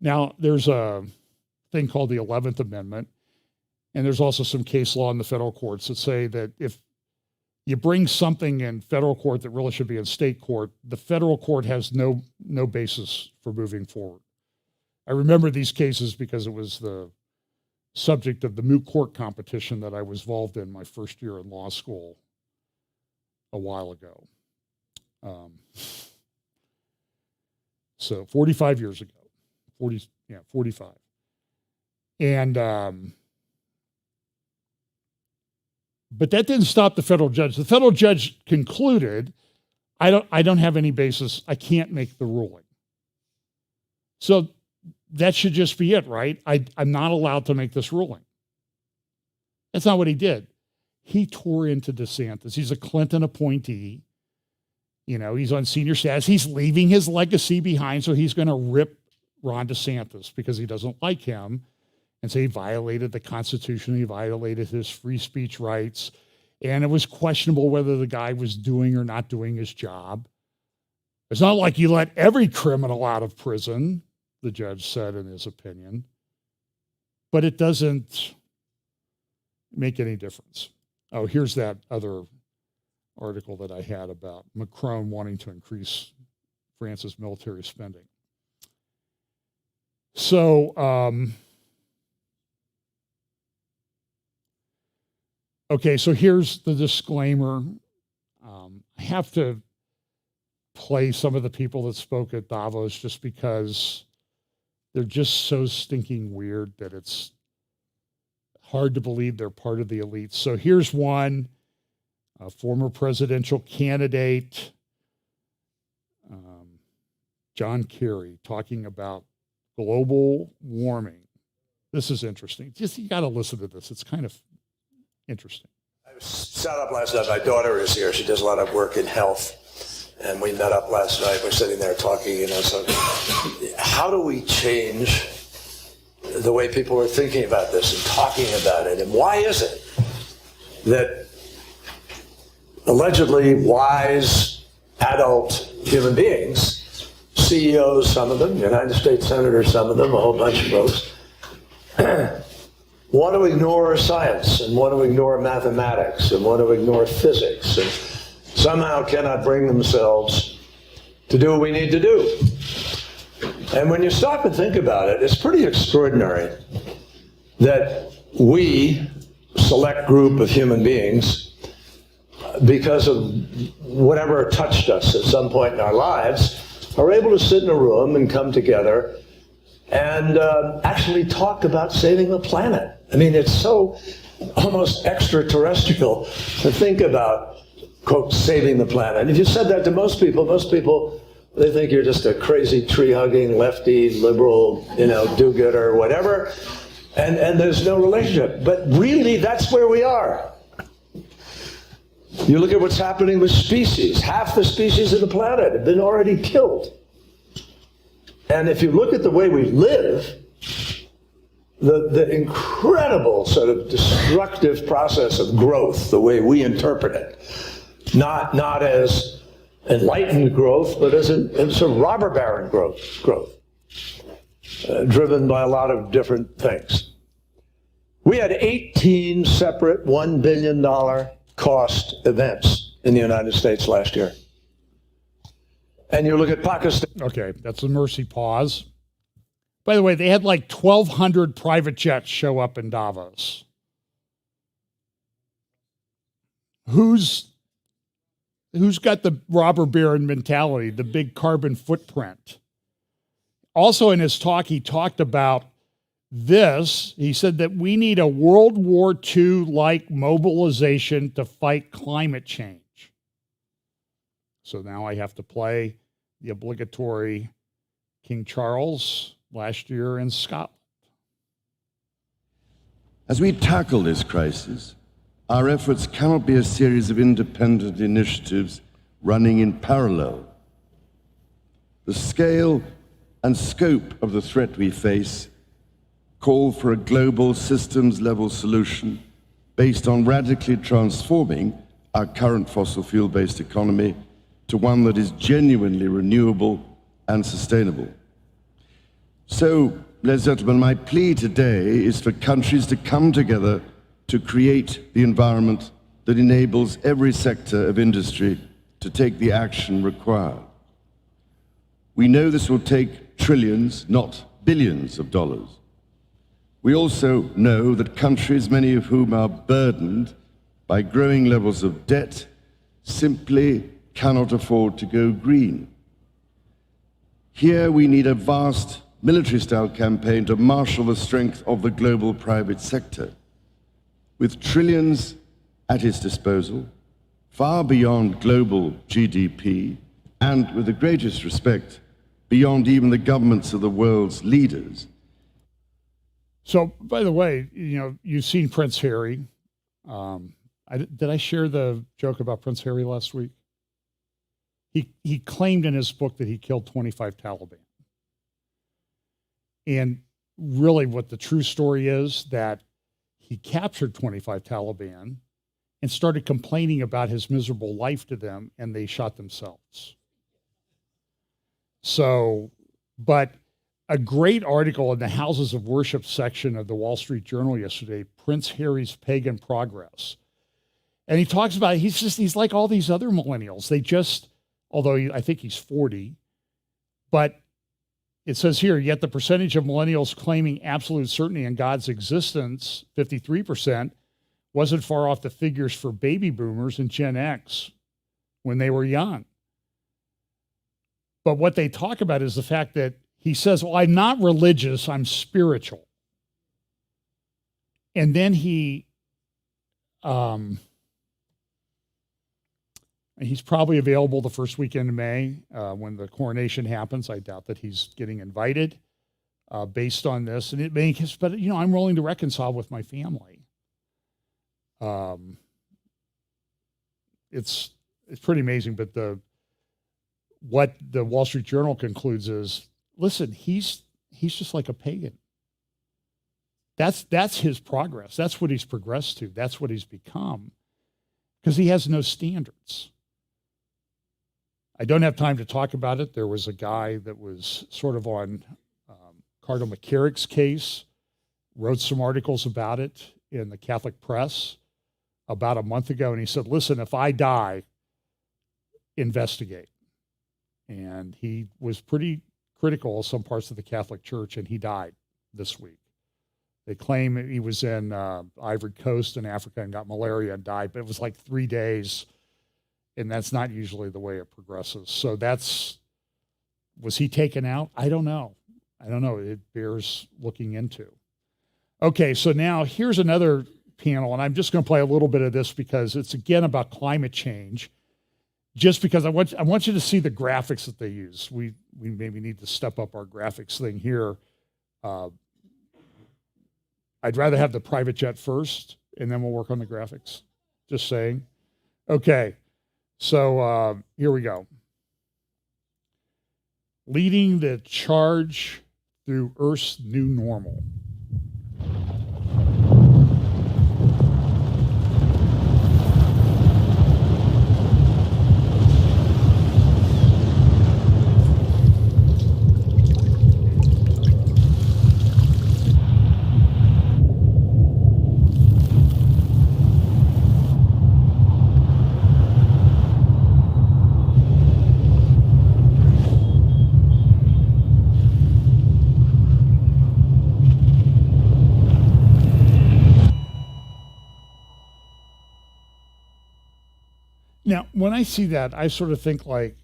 Now, there's a thing called the 11th Amendment, and there's also some case law in the federal courts that say that if you bring something in federal court that really should be in state court, the federal court has no basis for moving forward. I remember these cases because it was the subject of the moot court competition that I was involved in my first year in law school a while ago. So 45 years ago. 45. And, but that didn't stop the federal judge. The federal judge concluded, I don't have any basis. I can't make the ruling. So that should just be it, right? I'm not allowed to make this ruling. That's not what he did. He tore into DeSantis. He's a Clinton appointee. He's on senior status. He's leaving his legacy behind, so he's going to rip Ron DeSantis because he doesn't like him and say he violated the Constitution, he violated his free speech rights, and it was questionable whether the guy was doing or not doing his job. It's not like you let every criminal out of prison, the judge said in his opinion, but it doesn't make any difference. Oh, here's that other article that I had about Macron wanting to increase France's military spending. So, okay, so here's the disclaimer. I have to play some of the people that spoke at Davos just because they're just so stinking weird that it's hard to believe they're part of the elite. So here's one, a former presidential candidate, John Kerry, talking about global warming. This is interesting. Just, you got to listen to this. It's kind of interesting.
I sat up last night. My daughter is here. She does a lot of work in health. And we met up last night. We're sitting there talking, so how do we change the way people are thinking about this and talking about it? And why is it that allegedly wise adult human beings, CEOs, some of them, United States senators, some of them, a whole bunch of folks, want to ignore science and want to ignore mathematics and want to ignore physics and somehow cannot bring themselves to do what we need to do? And when you stop and think about it, it's pretty extraordinary that we, select group of human beings, because of whatever touched us at some point in our lives, are able to sit in a room and come together and actually talk about saving the planet. I mean, it's so almost extraterrestrial to think about, quote, saving the planet. And if you said that to most people, they think you're just a crazy tree-hugging, lefty, liberal, do-gooder, whatever, and there's no relationship. But really, that's where we are. You look at what's happening with species. Half the species of the planet have been already killed. And if you look at the way we live, the incredible sort of destructive process of growth, the way we interpret it, not as enlightened growth, but as a sort of robber baron growth, driven by a lot of different things. We had 18 separate $1 billion cost events in the United States last year. And you look at Pakistan.
Okay, that's a mercy pause. By the way, they had like 1,200 private jets show up in Davos. Who's got the robber baron mentality, the big carbon footprint? Also in his talk, he talked about this. He said that we need a World War II-like mobilization to fight climate change. So now I have to play the obligatory King Charles last year in Scotland.
As we tackle this crisis, our efforts cannot be a series of independent initiatives running in parallel. The scale and scope of the threat we face call for a global systems-level solution based on radically transforming our current fossil fuel-based economy to one that is genuinely renewable and sustainable. So, ladies and gentlemen, my plea today is for countries to come together to create the environment that enables every sector of industry to take the action required. We know this will take trillions, not billions of dollars. We also know that countries, many of whom are burdened by growing levels of debt, simply cannot afford to go green. Here we need a vast military-style campaign to marshal the strength of the global private sector, with trillions at its disposal, far beyond global GDP, and with the greatest respect, beyond even the governments of the world's leaders.
So, by the way, you've seen Prince Harry. Did I share the joke about Prince Harry last week? He claimed in his book that he killed 25 Taliban. And really what the true story is that he captured 25 Taliban and started complaining about his miserable life to them, and they shot themselves. So, but a great article in the Houses of Worship section of the Wall Street Journal yesterday, Prince Harry's Pagan Progress. And he talks about, he's like all these other millennials. They just, although I think he's 40, but it says here, yet the percentage of millennials claiming absolute certainty in God's existence, 53%, wasn't far off the figures for baby boomers and Gen X, when they were young. But what they talk about is the fact that he says, well, I'm not religious, I'm spiritual. And then he's probably available the first weekend of May when the coronation happens. I doubt that he's getting invited based on this. And it makes, but I'm willing to reconcile with my family. It's pretty amazing. But what the Wall Street Journal concludes is, listen, he's just like a pagan. That's his progress. That's what he's progressed to. That's what he's become, because he has no standards. I don't have time to talk about it. There was a guy that was sort of on Cardinal McCarrick's case, wrote some articles about it in the Catholic press about a month ago, and he said, listen, if I die, investigate. And he was pretty critical of some parts of the Catholic Church, and he died this week. They claim he was in Ivory Coast in Africa and got malaria and died, but it was like 3 days, and that's not usually the way it progresses. So was he taken out? I don't know. It bears looking into. Okay, so now here's another panel, and I'm just going to play a little bit of this because it's again about climate change. Just because I want you to see the graphics that they use. We maybe need to step up our graphics thing here. I'd rather have the private jet first, and then we'll work on the graphics. Just saying. Okay, so here we go. Leading the charge through Earth's new normal. Now, when I see that, I sort of think like,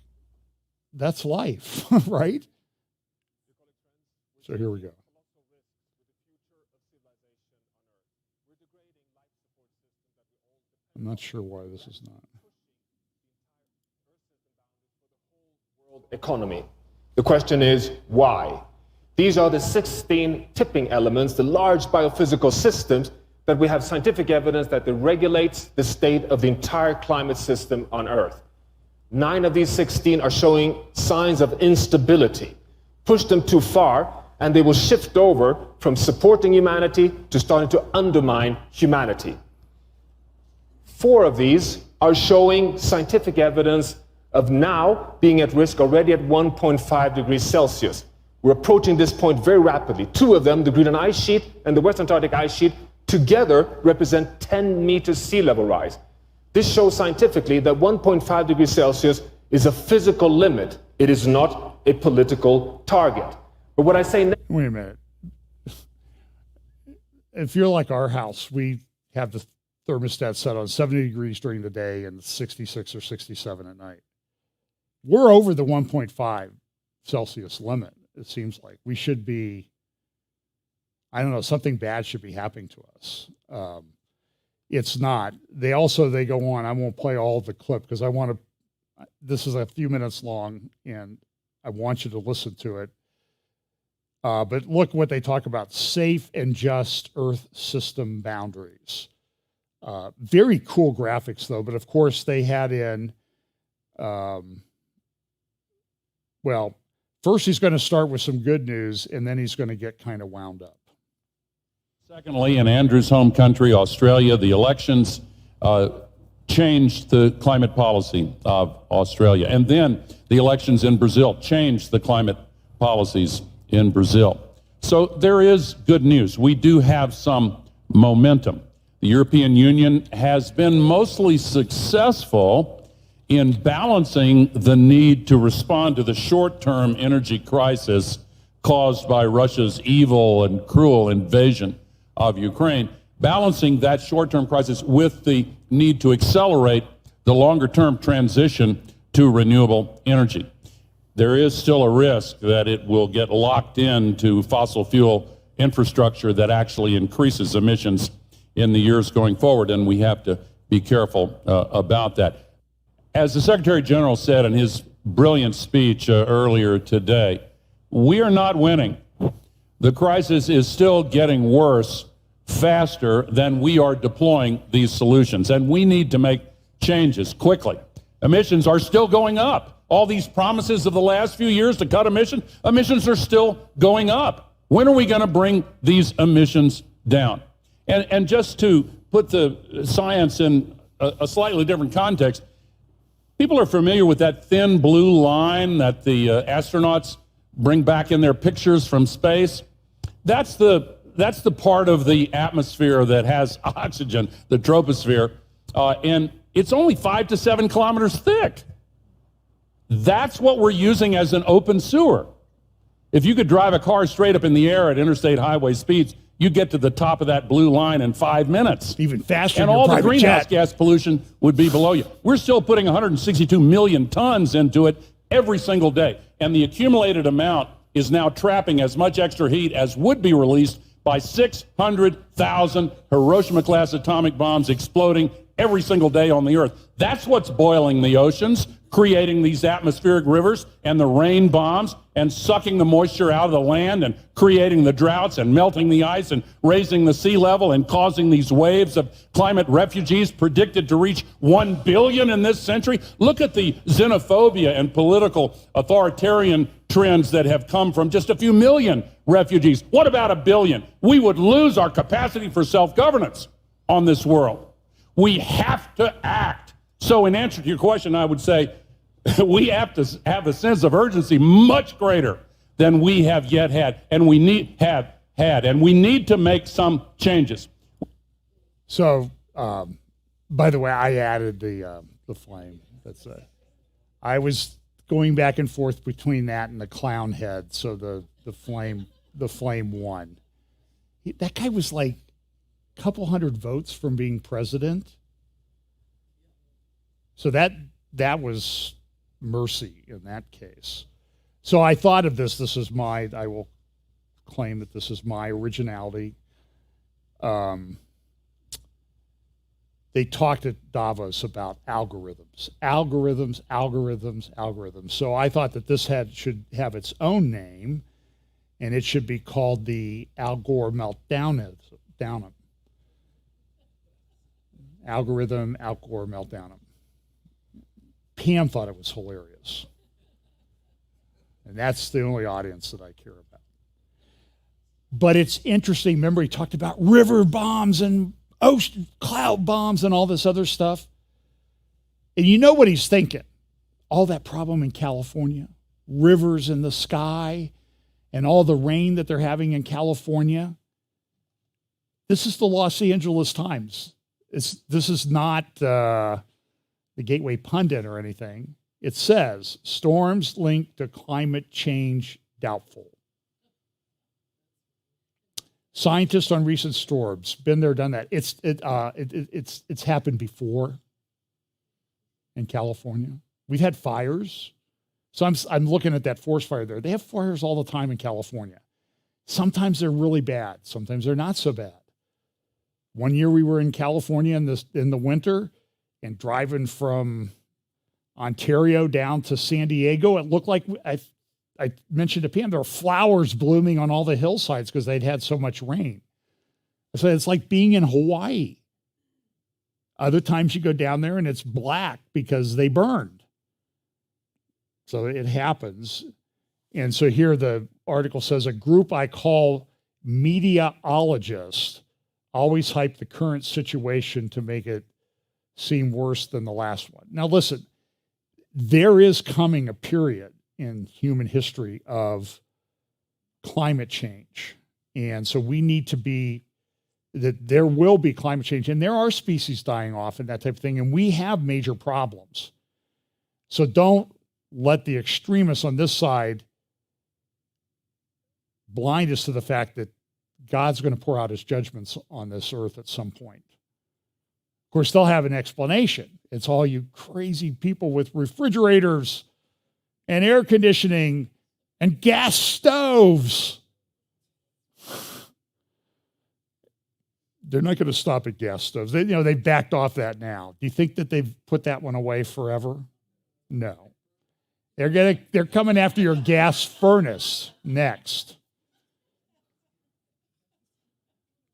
that's life, right? So here we go. I'm not sure why this is not.
Economy. The question is, why? These are the 16 tipping elements, the large biophysical systems that we have scientific evidence that it regulates the state of the entire climate system on Earth. 9 of these 16 are showing signs of instability. Push them too far, and they will shift over from supporting humanity to starting to undermine humanity. 4 of these are showing scientific evidence of now being at risk already at 1.5 degrees Celsius. We're approaching this point very rapidly. 2 of them, the Greenland ice sheet and the West Antarctic ice sheet, together represent 10 meters sea level rise. This shows scientifically that 1.5 degrees Celsius is a physical limit. It is not a political target. But what I say now...
Wait a minute. If you're like our house, we have the thermostat set on 70 degrees during the day and 66 or 67 at night. We're over the 1.5 Celsius limit, it seems like. We should be... I don't know, something bad should be happening to us. It's not. They go on. I won't play all of the clip because this is a few minutes long and I want you to listen to it. But look what they talk about, safe and just Earth system boundaries. Very cool graphics though, but of course they had in, first he's going to start with some good news and then he's going to get kind of wound up.
Secondly, in Andrew's home country, Australia, the elections changed the climate policy of Australia. And then the elections in Brazil changed the climate policies in Brazil. So there is good news. We do have some momentum. The European Union has been mostly successful in balancing the need to respond to the short-term energy crisis caused by Russia's evil and cruel invasion of Ukraine, balancing that short-term crisis with the need to accelerate the longer-term transition to renewable energy. There is still a risk that it will get locked into fossil fuel infrastructure that actually increases emissions in the years going forward, and we have to be careful about that. As the Secretary General said in his brilliant speech earlier today, we are not winning. The crisis is still getting worse faster than we are deploying these solutions, and we need to make changes quickly. Emissions are still going up. All these promises of the last few years to cut emissions are still going up. When are we going to bring these emissions down? And just to put the science in a slightly different context, people are familiar with that thin blue line that the astronauts bring back in their pictures from space. That's the part of the atmosphere that has oxygen, the troposphere, and it's only 5 to 7 kilometers thick. That's what we're using as an open sewer. If you could drive a car straight up in the air at interstate highway speeds, you get to the top of that blue line in 5 minutes.
Even faster
and
than your
all the
private
greenhouse
jet.
gas pollution would be below you. We're still putting 162 million tons into it every single day. And the accumulated amount is now trapping as much extra heat as would be released by 600,000 Hiroshima-class atomic bombs exploding every single day on the Earth. That's what's boiling the oceans, creating these atmospheric rivers and the rain bombs and sucking the moisture out of the land and creating the droughts and melting the ice and raising the sea level and causing these waves of climate refugees predicted to reach 1 billion in this century. Look at the xenophobia and political authoritarian trends that have come from just a few million refugees. What about 1 billion? We would lose our capacity for self-governance on this world. We have to act. So in answer to your question, I would say we have to have a sense of urgency much greater than we have yet had, and we need to make some changes.
So, by the way, I added the flame. That's I was going back and forth between that and the clown head. So the flame won. That guy was like a couple hundred votes from being president. So that was mercy in that case. So I thought of this. I will claim that this is my originality. They talked at Davos about algorithms. So I thought that this should have its own name, and it should be called the Al Gore meltdown. Algorithm, Al Gore meltdown. Pam thought it was hilarious. And that's the only audience that I care about. But it's interesting. Remember, he talked about river bombs and ocean cloud bombs and all this other stuff. And you know what he's thinking? All that problem in California, rivers in the sky, and all the rain that they're having in California. This is the Los Angeles Times. This is not the Gateway Pundit or anything. It says, storms linked to climate change doubtful. Scientists on recent storms, been there, done that. It's happened before in California. We've had fires. So I'm looking at that forest fire there. They have fires all the time in California. Sometimes they're really bad. Sometimes they're not so bad. One year we were in California in the winter, and driving from Ontario down to San Diego, it looked like I mentioned to Pam, there were flowers blooming on all the hillsides because they'd had so much rain. So it's like being in Hawaii. Other times you go down there and it's black because they burned. So it happens. And so here the article says, a group I call mediaologists always hype the current situation to make it seem worse than the last one. Now listen, there is coming a period in human history of climate change. And so we need to be, that there will be climate change, and there are species dying off and that type of thing, and we have major problems. So don't let the extremists on this side blind us to the fact that God's going to pour out his judgments on this earth at some point. Of course, they'll have an explanation. It's all you crazy people with refrigerators and air conditioning and gas stoves. They're not going to stop at gas stoves. They've backed off that now. Do you think that they've put that one away forever? No. They're coming after your gas furnace next.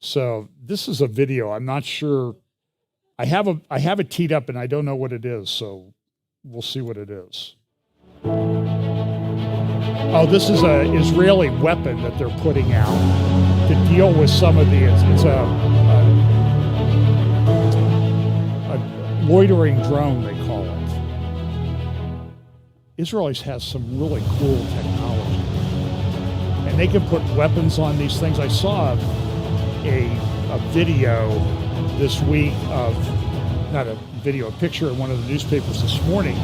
So this is a video. I'm not sure. I have it teed up and I don't know what it is, so we'll see what it is. Oh, this is an Israeli weapon that they're putting out to deal with some of the, it's a loitering drone, they call it. Israel has some really cool technology. And they can put weapons on these things. I saw a video this week of, not a video, a picture in one of the newspapers this morning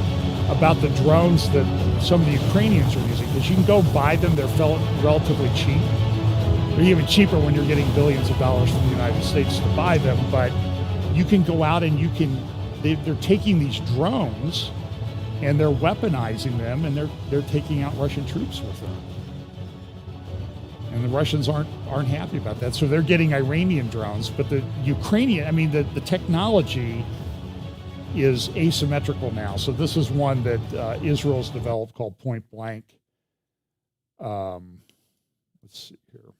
about the drones that some of the Ukrainians are using, because you can go buy them. They're relatively cheap. They're even cheaper when you're getting billions of dollars from the United States to buy them, but you can go out and they're taking these drones and they're weaponizing them, and they're taking out Russian troops with them. And the Russians aren't happy about that. So they're getting Iranian drones, but the Ukrainian, the technology is asymmetrical now. So this is one that Israel's developed called Point Blank. Let's see here.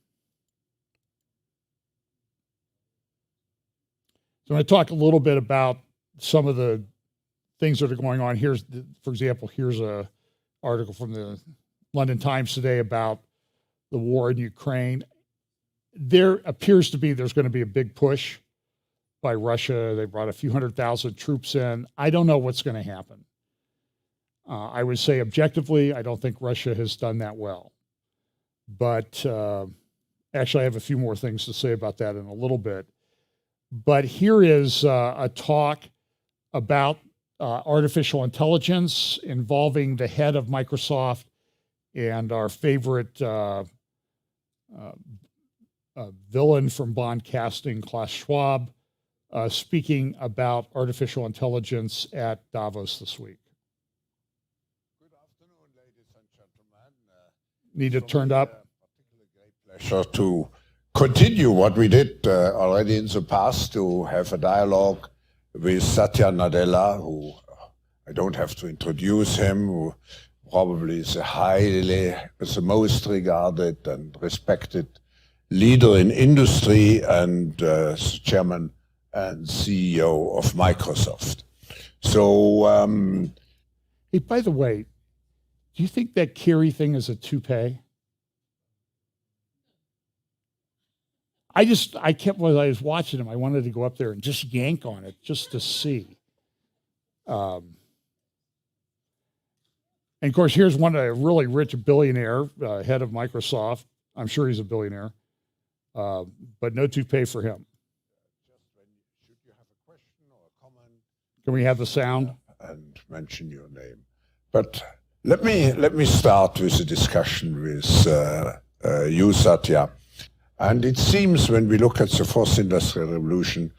So I'm going to talk a little bit about some of the things that are going on. For example, here's an article from the London Times today about the war in Ukraine. There appears to be, there's going to be a big push by Russia. They brought a few 100,000 troops in. I don't know what's going to happen. I would say objectively, I don't think Russia has done that well. But actually, I have a few more things to say about that in a little bit. But here is a talk about artificial intelligence involving the head of Microsoft and our favorite villain from Bond casting, Klaus Schwab, speaking about artificial intelligence at Davos this week.
Good afternoon, ladies and gentlemen.
Need it turned up?
Great pleasure to continue what we did already in the past, to have a dialogue with Satya Nadella, who I don't have to introduce him, who probably is the most regarded and respected leader in industry and chairman and CEO of Microsoft. So,
hey, by the way, do you think that Kerry thing is a toupee? I when I was watching him, I wanted to go up there and just yank on it just to see. And of course, here's a really rich billionaire, head of Microsoft. I'm sure he's a billionaire, but no toupee for him.
should you have a question or a comment?
Can we have the sound?
And mention your name. But let me start with a discussion with you, Satya. And it seems when we look at the fourth industrial revolution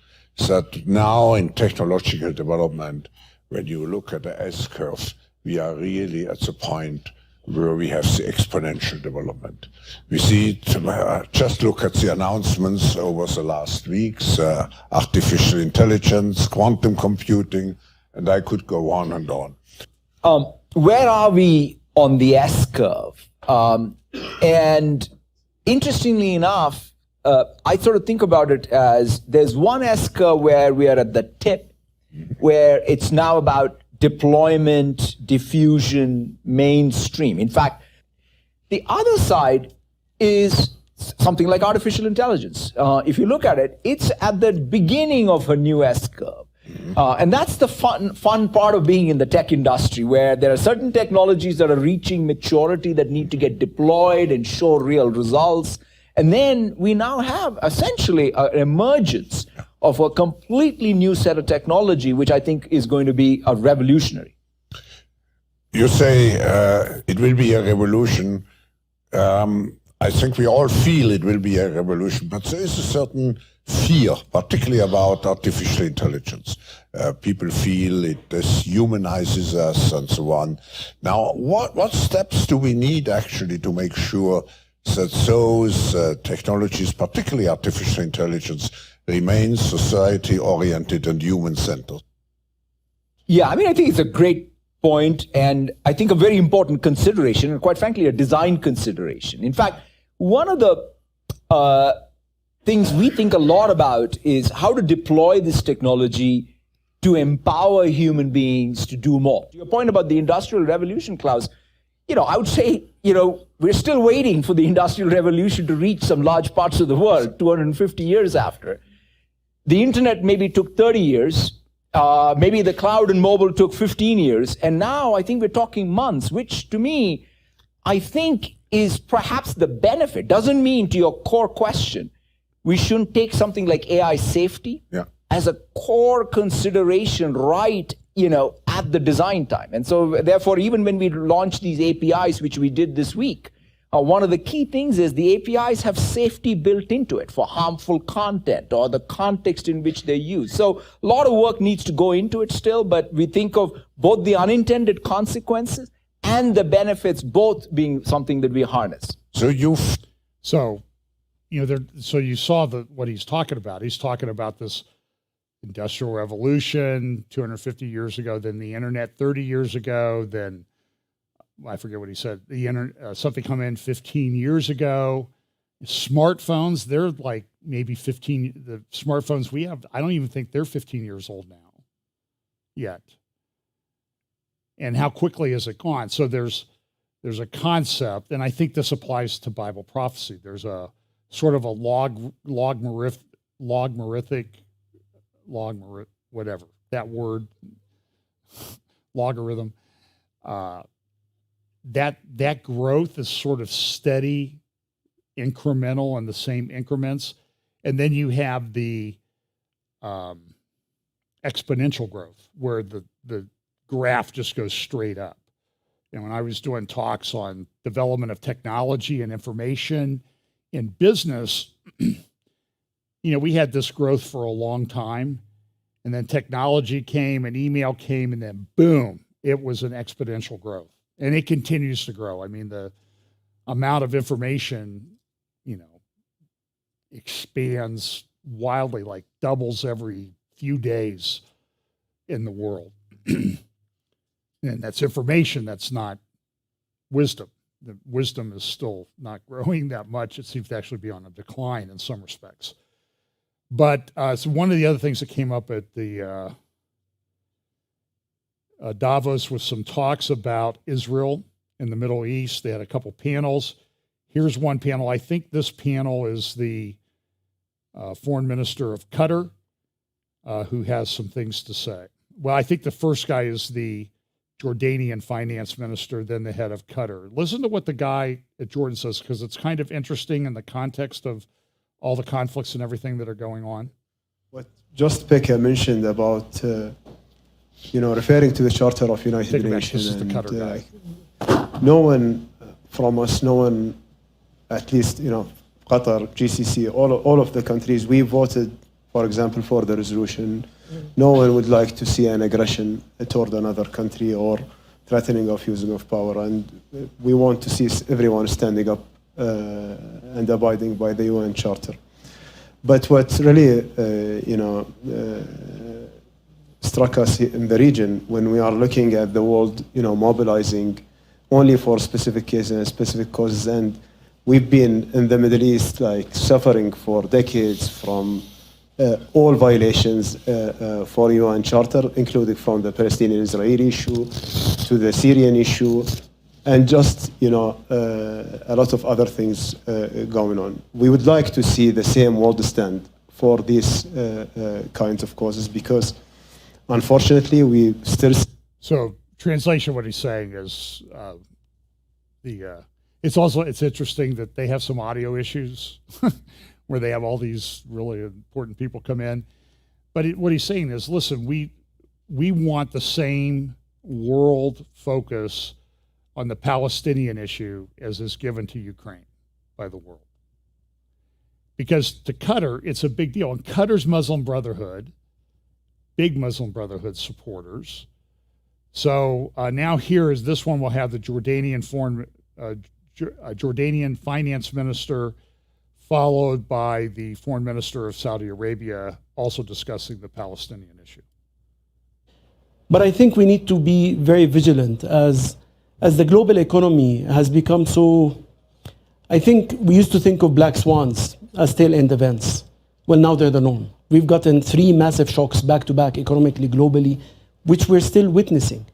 that now in technological development, when you look at the S-curve, we are really at the point where we have the exponential development. We see, just look at the announcements over the last weeks, artificial intelligence, quantum computing, and I could go on and on.
Where are we on the S-curve? And interestingly enough, I sort of think about it as there's one S-curve where we are at the tip, where it's now about deployment, diffusion, mainstream. In fact, the other side is something like artificial intelligence. If you look at it, it's at the beginning of a new S-curve. And that's the fun part of being in the tech industry, where there are certain technologies that are reaching maturity that need to get deployed and show real results. And then we now have essentially an emergence of a completely new set of technology, which I think is going to be a revolutionary.
You say it will be a revolution. I think we all feel it will be a revolution, but there is a certain fear, particularly about artificial intelligence. People feel it dehumanizes us and so on. Now, what steps do we need actually to make sure that those technologies, particularly artificial intelligence, remain society-oriented and human-centered?
Yeah, I mean, I think it's a great point, and I think a very important consideration, and quite frankly, a design consideration. In fact, one of the things we think a lot about is how to deploy this technology to empower human beings to do more. To your point about the Industrial Revolution, Klaus, I would say, we're still waiting for the Industrial Revolution to reach some large parts of the world 250 years after. The internet maybe took 30 years. Maybe the cloud and mobile took 15 years. And now I think we're talking months, which to me, I think is perhaps the benefit. Doesn't mean, to your core question, we shouldn't take something like AI safety as a core consideration right, at the design time. And so therefore, even when we launch these APIs, which we did this week, one of the key things is the APIs have safety built into it for harmful content or the context in which they're used. So a lot of work needs to go into it still, but we think of both the unintended consequences and the benefits both being something that we harness.
So you saw what he's talking about. He's talking about this industrial revolution 250 years ago, then the internet 30 years ago, then I forget what he said, something come in 15 years ago. Smartphones, they're like maybe 15, the smartphones we have, I don't even think they're 15 years old now yet. And how quickly has it gone? So there's a concept, and I think this applies to Bible prophecy. There's a sort of a whatever, that word, logarithm. That growth is sort of steady, incremental in the same increments. And then you have the exponential growth where the graph just goes straight up. And when I was doing talks on development of technology and information in business, we had this growth for a long time. And then technology came and email came, and then boom, it was an exponential growth. And it continues to grow. I mean, the amount of information, expands wildly, like doubles every few days in the world. And that's information, that's not wisdom. The wisdom is still not growing that much. It seems to actually be on a decline in some respects. But so one of the other things that came up at the Davos was some talks about Israel and the Middle East. They had a couple panels. Here's one panel. I think this panel is the foreign minister of Qatar, who has some things to say. Well, I think the first guy is the Jordanian finance minister, then the head of Qatar. Listen to what the guy at Jordan says, because it's kind of interesting in the context of all the conflicts and everything that are going on.
What just Pekka mentioned about referring to the Charter of United Nations, and no one from us, no one, at least Qatar, GCC, all of the countries, we voted, for example, for the resolution. No one would like to see an aggression toward another country or threatening of using of power, and we want to see everyone standing up and abiding by the UN Charter. But what really, struck us in the region when we are looking at the world, mobilizing only for specific cases and specific causes, and we've been in the Middle East suffering for decades from all violations for UN Charter, including from the Palestinian-Israeli issue to the Syrian issue, and just a lot of other things going on. We would like to see the same world stand for these kinds of causes, because unfortunately we still.
So translation, what he's saying is it's interesting that they have some audio issues where they have all these really important people come in. But what he's saying is, listen, we want the same world focus on the Palestinian issue as is given to Ukraine. by the world. Because to Qatar, it's a big deal. And Qatar's Muslim Brotherhood, big Muslim Brotherhood supporters. So now here is this one will have the Jordanian Jordanian finance minister, followed by the foreign minister of Saudi Arabia, also discussing the Palestinian issue.
But I think we need to be very vigilant as the global economy has become so. I think we used to think of black swans as tail-end events. Well, now they're the norm. We've gotten 3 massive shocks back-to-back economically, globally, which we're still witnessing.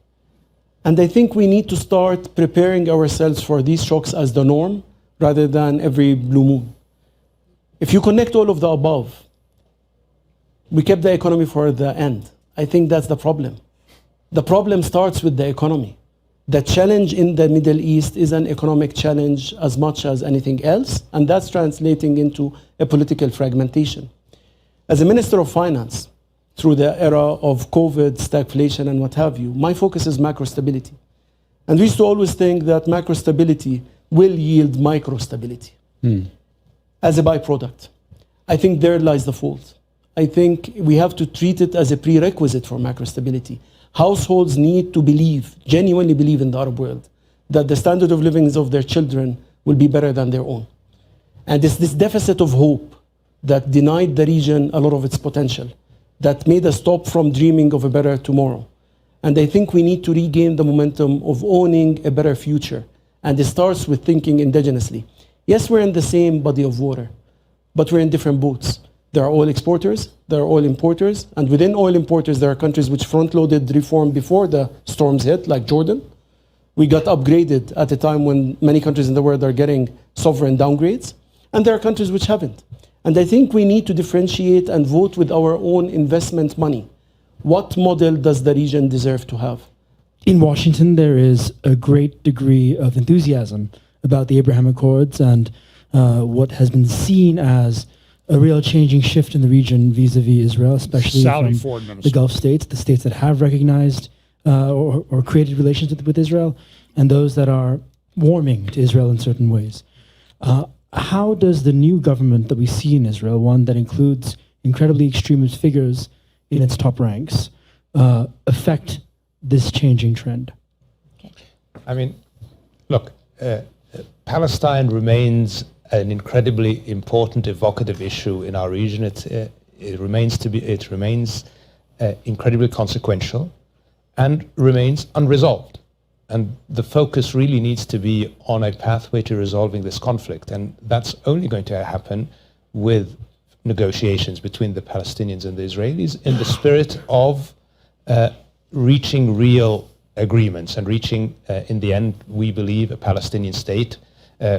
And I think we need to start preparing ourselves for these shocks as the norm rather than every blue moon. If you connect all of the above, we kept the economy for the end. I think that's the problem. The problem starts with the economy. The challenge in the Middle East is an economic challenge as much as anything else, and that's translating into a political fragmentation. As a Minister of Finance, through the era of COVID, stagflation, and what have you, my focus is macro stability. And we used to always think that macro stability will yield micro stability as a byproduct. I think there lies the fault. I think we have to treat it as a prerequisite for macro stability. Households need to believe, genuinely believe in the Arab world, that the standard of living of their children will be better than their own. And it's this deficit of hope that denied the region a lot of its potential, that made us stop from dreaming of a better tomorrow. And I think we need to regain the momentum of owning a better future. And it starts with thinking indigenously. Yes, we're in the same body of water, but we're in different boats. There are oil exporters, there are oil importers, and within oil importers, there are countries which front-loaded reform before the storms hit, like Jordan. We got upgraded at a time when many countries in the world are getting sovereign downgrades, and there are countries which haven't. And I think we need to differentiate and vote with our own investment money. What model does the region deserve to have?
In Washington, there is a great degree of enthusiasm about the Abraham Accords and what has been seen as a real changing shift in the region vis-a-vis Israel, especially from the Gulf states, the states that have recognized or created relations with Israel, and those that are warming to Israel in certain ways. How does the new government that we see in Israel, one that includes incredibly extremist figures in its top ranks, affect this changing trend?
I mean, look, Palestine remains an incredibly important, evocative issue in our region. It remains incredibly consequential and remains unresolved. And the focus really needs to be on a pathway to resolving this conflict. And that's only going to happen with negotiations between the Palestinians and the Israelis in the spirit of reaching real agreements and reaching, in the end, we believe, a Palestinian state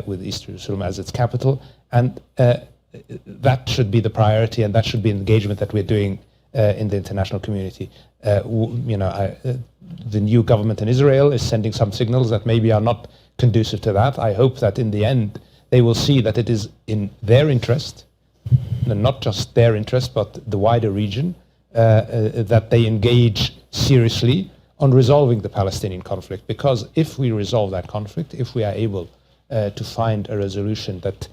with East Jerusalem as its capital. And that should be the priority, and that should be an engagement that we're doing in the international community. The new government in Israel is sending some signals that maybe are not conducive to that. I hope that in the end, they will see that it is in their interest, and not just their interest, but the wider region, that they engage seriously on resolving the Palestinian conflict. Because if we resolve that conflict, if we are able to find a resolution that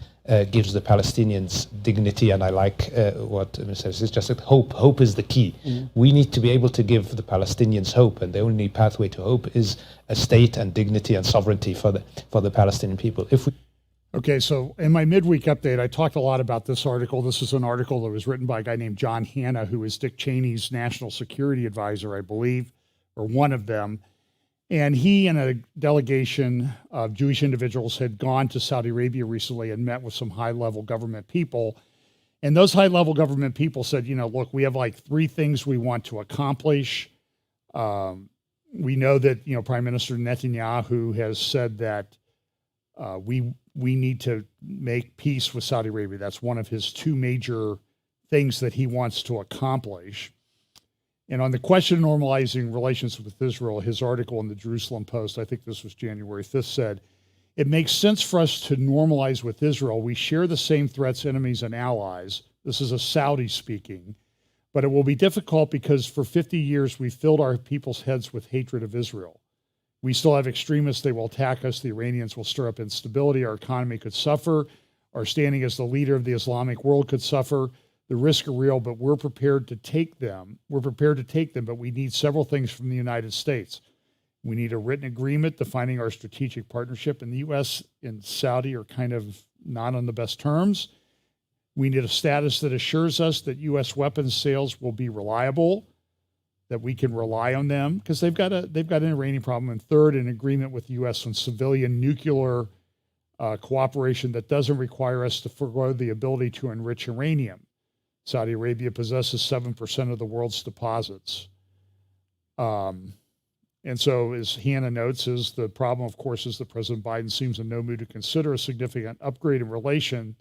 gives the Palestinians dignity, and I like what Mr. says, it's just that hope is the key. We need to be able to give the Palestinians hope, and the only pathway to hope is a state and dignity and sovereignty for the Palestinian people.
Okay, so in my midweek update, I talked a lot about this article. This is an article that was written by a guy named John Hanna, who is Dick Cheney's national security advisor, I believe, or one of them. And he and a delegation of Jewish individuals had gone to Saudi Arabia recently and met with some high-level government people. And those high-level government people said, look, we have like 3 things we want to accomplish. We know that, Prime Minister Netanyahu has said that we need to make peace with Saudi Arabia. That's one of his 2 major things that he wants to accomplish. And on the question of normalizing relations with Israel, his article in the Jerusalem Post, I think this was January 5th, said, it makes sense for us to normalize with Israel. We share the same threats, enemies, and allies. This is a Saudi speaking. But it will be difficult because for 50 years, we filled our people's heads with hatred of Israel. We still have extremists. They will attack us. The Iranians will stir up instability. Our economy could suffer. Our standing as the leader of the Islamic world could suffer. The risks are real, but we're prepared to take them. We're prepared to take them, but we need several things from the United States. We need a written agreement defining our strategic partnership, and the U.S. and Saudi are kind of not on the best terms. We need a status that assures us that U.S. weapons sales will be reliable, that we can rely on them, because they've got an Iranian problem. And third, an agreement with the U.S. on civilian nuclear cooperation that doesn't require us to forego the ability to enrich uranium. Saudi Arabia possesses 7% of the world's deposits. And so, as Hannah notes, is the problem, of course, is that President Biden seems in no mood to consider a significant upgrade in relation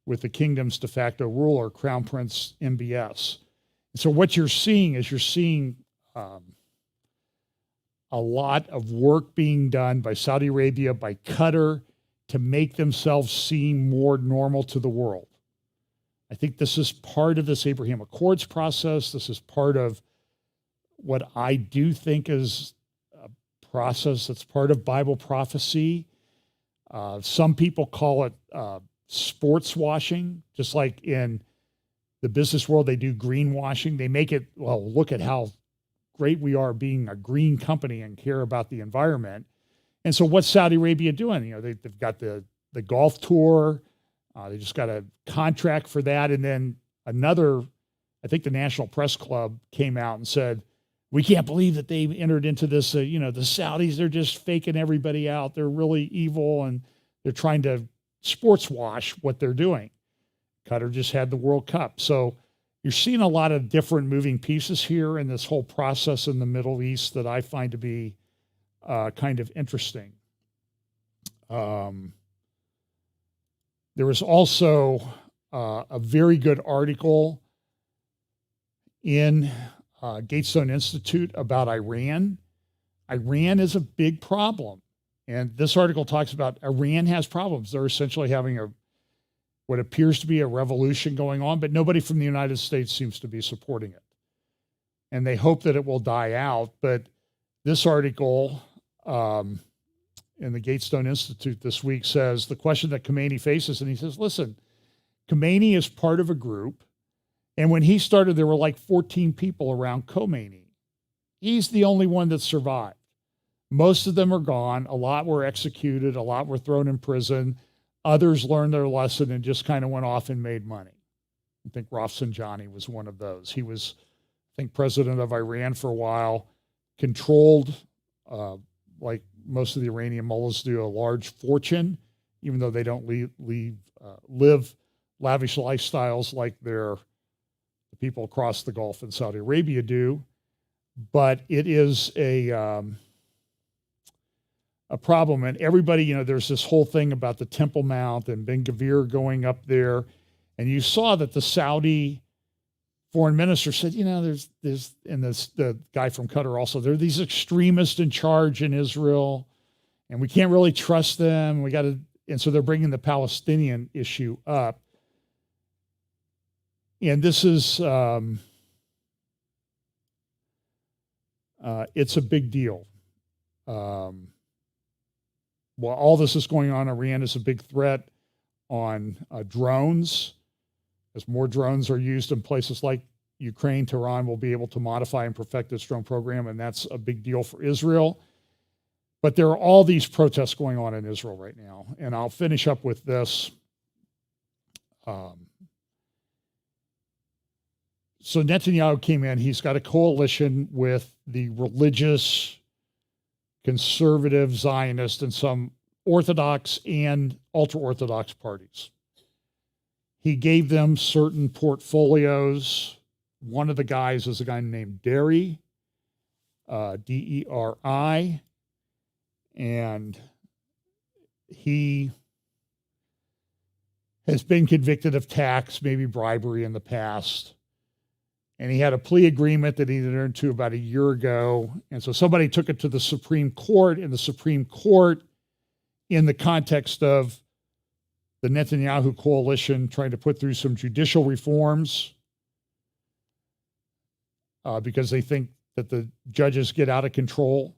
with the kingdom's de facto ruler, Crown Prince MBS. And so what you're seeing is a lot of work being done by Saudi Arabia, by Qatar, to make themselves seem more normal to the world. I think this is part of this Abraham Accords process. This is part of what I do think is a process that's part of Bible prophecy. Some people call it sports washing, just like in the business world, they do greenwashing. They make it, well, look at how great we are being a green company and care about the environment. And so what's Saudi Arabia doing? You know, they've got the golf tour. They just got a contract for that. And then another, I think the National Press Club came out and said, we can't believe that they entered into this. The Saudis, they're just faking everybody out. They're really evil, and they're trying to sports wash what they're doing. Qatar just had the World Cup. So you're seeing a lot of different moving pieces here in this whole process in the Middle East that I find to be kind of interesting. There was also a very good article in Gatestone Institute about Iran. Iran is a big problem. And this article talks about Iran has problems. They're essentially having what appears to be a revolution going on, but nobody from the United States seems to be supporting it. And they hope that it will die out. But this article in the Gatestone Institute this week says the question that Khomeini faces, and he says, listen, Khomeini is part of a group. And when he started, there were like 14 people around Khomeini. He's the only one that survived. Most of them are gone. A lot were executed. A lot were thrown in prison. Others learned their lesson and just kind of went off and made money. I think Rafsanjani was one of those. He was, I think, president of Iran for a while, controlled, like most of the Iranian mullahs do, a large fortune, even though they don't live lavish lifestyles like the people across the Gulf in Saudi Arabia do. But it is a problem. And everybody, there's this whole thing about the Temple Mount and Ben Gvir going up there. And you saw that the Saudi foreign minister said, there's and the guy from Qatar also, there are these extremists in charge in Israel, and we can't really trust them. And so they're bringing the Palestinian issue up. And this is, it's a big deal. While all this is going on, Iran is a big threat on drones. As more drones are used in places like Ukraine, Tehran will be able to modify and perfect its drone program, and that's a big deal for Israel. But there are all these protests going on in Israel right now, and I'll finish up with this. So Netanyahu came in. He's got a coalition with the religious, conservative Zionists and some Orthodox and ultra-Orthodox parties. He gave them certain portfolios. One of the guys is a guy named Deri, D-E-R-I, and he has been convicted of tax, maybe bribery in the past. And he had a plea agreement that he entered into about a year ago. And so somebody took it to the Supreme Court, and the Supreme Court, in the context of the Netanyahu coalition trying to put through some judicial reforms, because they think that the judges get out of control,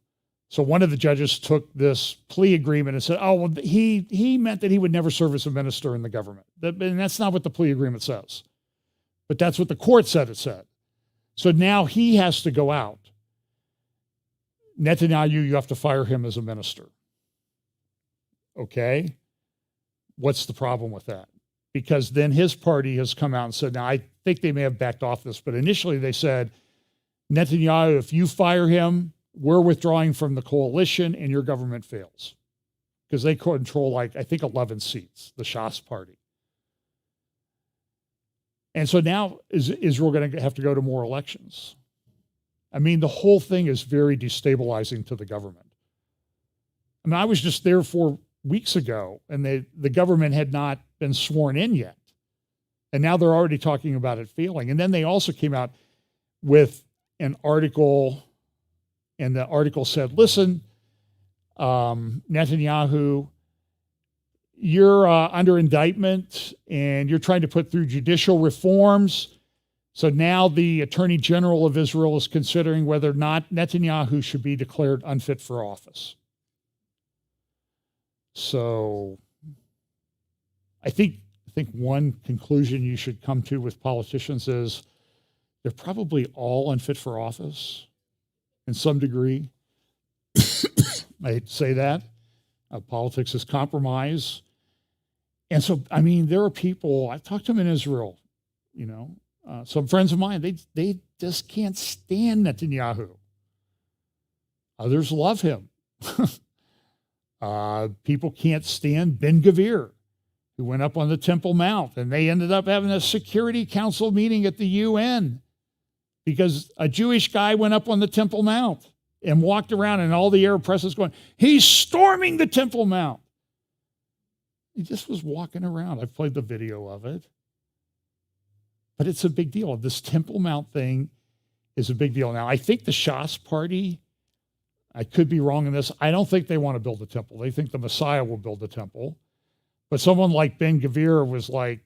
So one of the judges took this plea agreement and said, oh, well, he meant that he would never serve as a minister in the government. And that's not what the plea agreement says. But that's what the court said it said. So now he has to go out. Netanyahu, you have to fire him as a minister. Okay? What's the problem with that? Because then his party has come out and said, now I think they may have backed off this, but initially they said, Netanyahu, if you fire him, we're withdrawing from the coalition and your government fails. Because they control, like, I think 11 seats, the Shas party. And so now is Israel going to have to go to more elections? I mean, the whole thing is very destabilizing to the government. I mean, I was just there 4 weeks ago, and the government had not been sworn in yet. And now they're already talking about it failing. And then they also came out with an article, and the article said, listen, Netanyahu, you're under indictment and you're trying to put through judicial reforms. So now the Attorney General of Israel is considering whether or not Netanyahu should be declared unfit for office. So I think one conclusion you should come to with politicians is they're probably all unfit for office in some degree. I hate to say that. Politics is compromise. And so, I mean, there are people, I've talked to them in Israel, you know, some friends of mine, they just can't stand Netanyahu. Others love him. People can't stand Ben Gvir, who went up on the Temple Mount, and they ended up having a Security Council meeting at the UN because a Jewish guy went up on the Temple Mount and walked around, and all the Arab press is going, he's storming the Temple Mount. He just was walking around. I've played the video of it. But it's a big deal. This Temple Mount thing is a big deal. Now, I think the Shas party, I could be wrong in this, I don't think they want to build a temple. They think the Messiah will build the temple. But someone like Ben Gvir was like,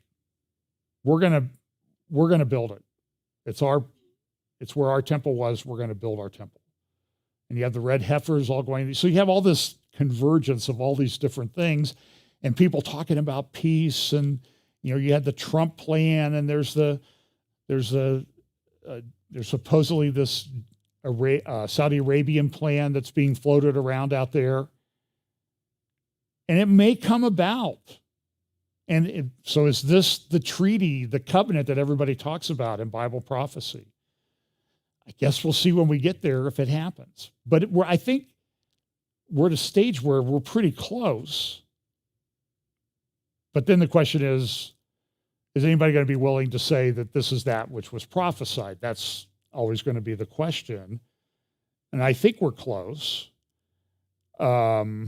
we're gonna build it. It's where our temple was. We're going to build our temple. And you have the red heifers all going. So you have all this convergence of all these different things, and people talking about peace. And you know, you had the Trump plan, and there's supposedly this Saudi Arabian plan that's being floated around out there. And it may come about. And so is this the treaty, the covenant that everybody talks about in Bible prophecy? I guess we'll see when we get there if it happens. But I think we're at a stage where we're pretty close. But then the question is anybody going to be willing to say that this is that which was prophesied? That's always going to be the question. And I think we're close. So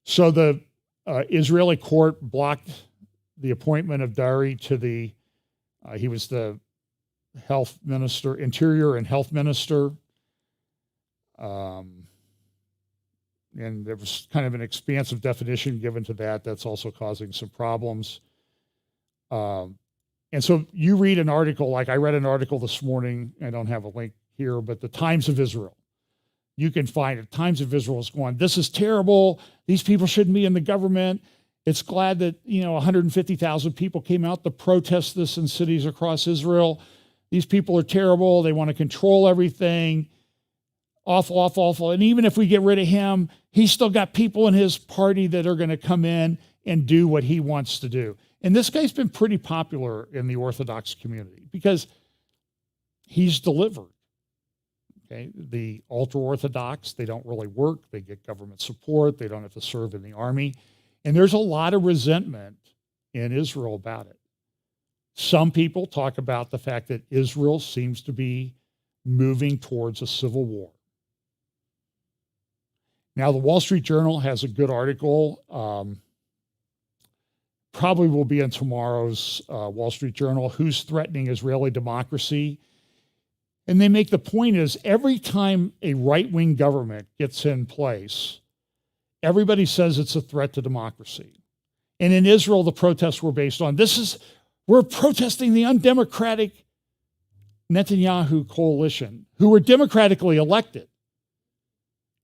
the Israeli court blocked the appointment of Dari to he was the health minister, interior and health minister. And there was kind of an expansive definition given to that. That's also causing some problems. And so you read an article, like I read an article this morning, I don't have a link here, but the Times of Israel. You can find it. Times of Israel is going, this is terrible. These people shouldn't be in the government. It's glad that, 150,000 people came out to protest this in cities across Israel. These people are terrible. They want to control everything. Awful, awful, awful. And even if we get rid of him, he's still got people in his party that are going to come in and do what he wants to do. And this guy's been pretty popular in the Orthodox community because he's delivered. Okay, the ultra-Orthodox, they don't really work. They get government support. They don't have to serve in the army. And there's a lot of resentment in Israel about it. Some people talk about the fact that Israel seems to be moving towards a civil war. Now, the Wall Street Journal has a good article. Probably will be in tomorrow's Wall Street Journal, Who's Threatening Israeli Democracy? And they make the point is every time a right-wing government gets in place, everybody says it's a threat to democracy. And in Israel, the protests were based on, we're protesting the undemocratic Netanyahu coalition, who were democratically elected.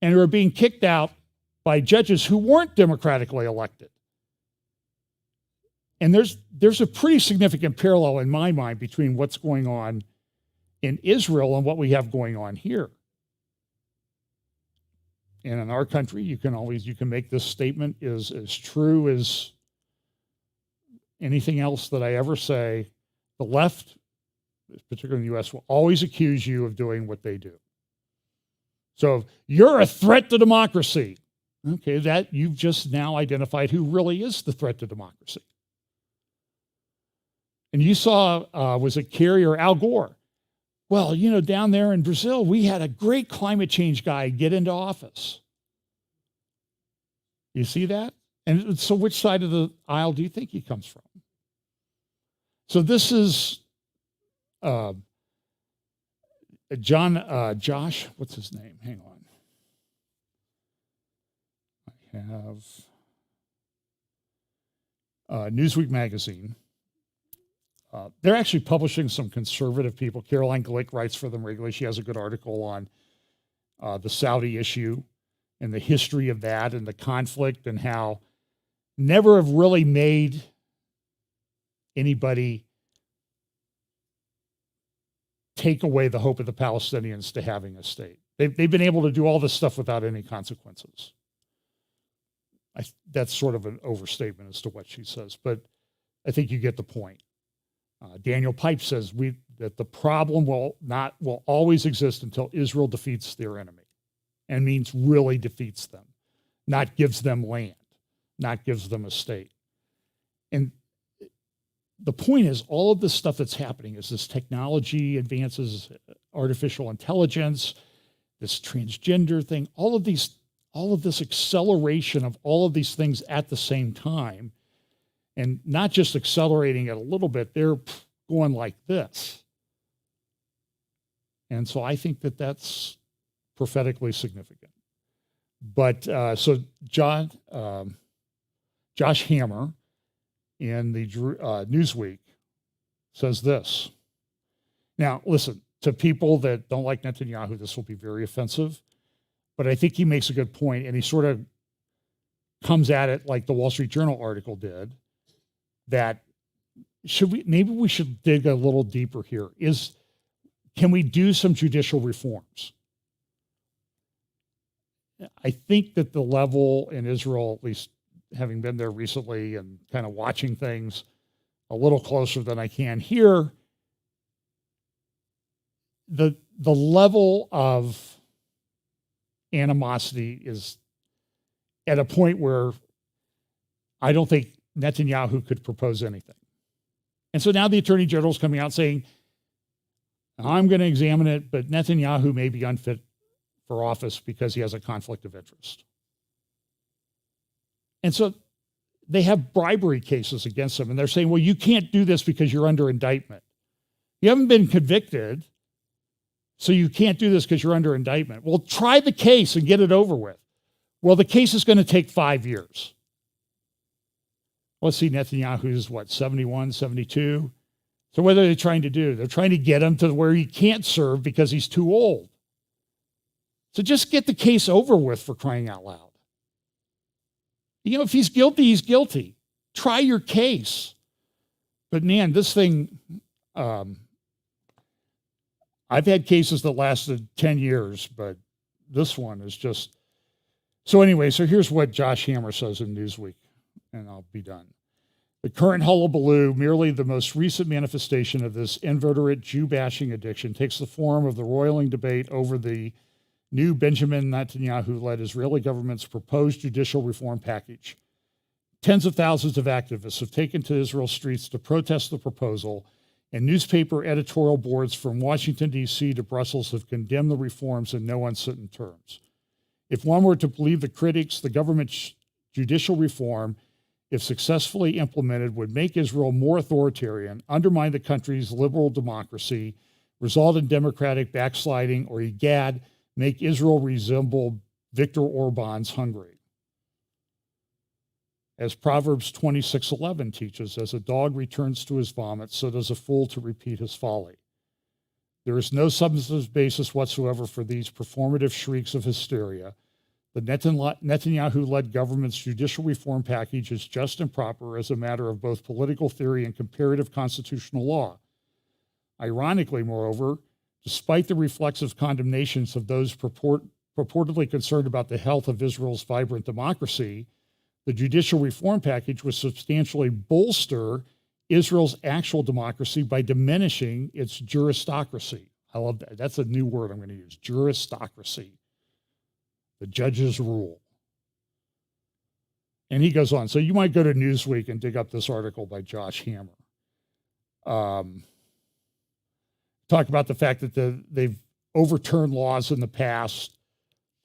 and who are being kicked out by judges who weren't democratically elected. And there's a pretty significant parallel in my mind between what's going on in Israel and what we have going on here. And in our country, you can make this statement is as true as anything else that I ever say. The left, particularly in the US, will always accuse you of doing what they do. So you're a threat to democracy. Okay, that you've just now identified who really is the threat to democracy. And you saw, was it Kerry or Al Gore? Well, you know, down there in Brazil, we had a great climate change guy get into office. You see that? And so which side of the aisle do you think he comes from? So this is Josh, what's his name? Hang on. I have Newsweek magazine. They're actually publishing some conservative people. Caroline Glick writes for them regularly. She has a good article on the Saudi issue and the history of that and the conflict and how never have really made anybody take away the hope of the Palestinians to having a state. They've been able to do all this stuff without any consequences. That's sort of an overstatement as to what she says, but I think you get the point. Daniel Pipe says that the problem will always exist until Israel defeats their enemy, and means really defeats them, not gives them land, not gives them a state. And the point is, all of this stuff that's happening is this technology advances, artificial intelligence, this transgender thing, all of this acceleration of all of these things at the same time. And not just accelerating it a little bit, they're going like this. And so I think that that's prophetically significant. But so Josh Hammer in the Newsweek says this. Now, listen, to people that don't like Netanyahu, this will be very offensive, but I think he makes a good point, and he sort of comes at it like the Wall Street Journal article did, that maybe we should dig a little deeper here. Can we do some judicial reforms? I think that the level in Israel, at least having been there recently and kind of watching things a little closer than I can here, the level of animosity is at a point where I don't think Netanyahu could propose anything. And so now the Attorney General is coming out saying, I'm going to examine it, but Netanyahu may be unfit for office because he has a conflict of interest. And so they have bribery cases against him, and they're saying, well, you can't do this because you're under indictment. You haven't been convicted, so you can't do this because you're under indictment. Well, try the case and get it over with. Well, the case is going to take 5 years. Let's see, Netanyahu's 71, 72. So what are they trying to do? They're trying to get him to where he can't serve because he's too old. So just get the case over with, for crying out loud. You know, if he's guilty, he's guilty. Try your case. But man, this thing, I've had cases that lasted 10 years, but this one is just. So anyway, so here's what Josh Hammer says in Newsweek, and I'll be done. The current hullabaloo, merely the most recent manifestation of this inveterate Jew-bashing addiction, takes the form of the roiling debate over the new Benjamin Netanyahu-led Israeli government's proposed judicial reform package. Tens of thousands of activists have taken to Israel's streets to protest the proposal, and newspaper editorial boards from Washington, D.C. to Brussels have condemned the reforms in no uncertain terms. If one were to believe the critics, the government's judicial reform, if successfully implemented, would make Israel more authoritarian, undermine the country's liberal democracy, result in democratic backsliding, or egad, make Israel resemble Viktor Orban's Hungary. As Proverbs 26:11 teaches, as a dog returns to his vomit, so does a fool to repeat his folly. There is no substantive basis whatsoever for these performative shrieks of hysteria. The Netanyahu-led government's judicial reform package is just and proper as a matter of both political theory and comparative constitutional law. Ironically, moreover, despite the reflexive condemnations of those purportedly concerned about the health of Israel's vibrant democracy, the judicial reform package would substantially bolster Israel's actual democracy by diminishing its juristocracy. I love that. That's a new word I'm going to use, juristocracy. The judges rule. And he goes on. So you might go to Newsweek and dig up this article by Josh Hammer. Talk about the fact that they've overturned laws in the past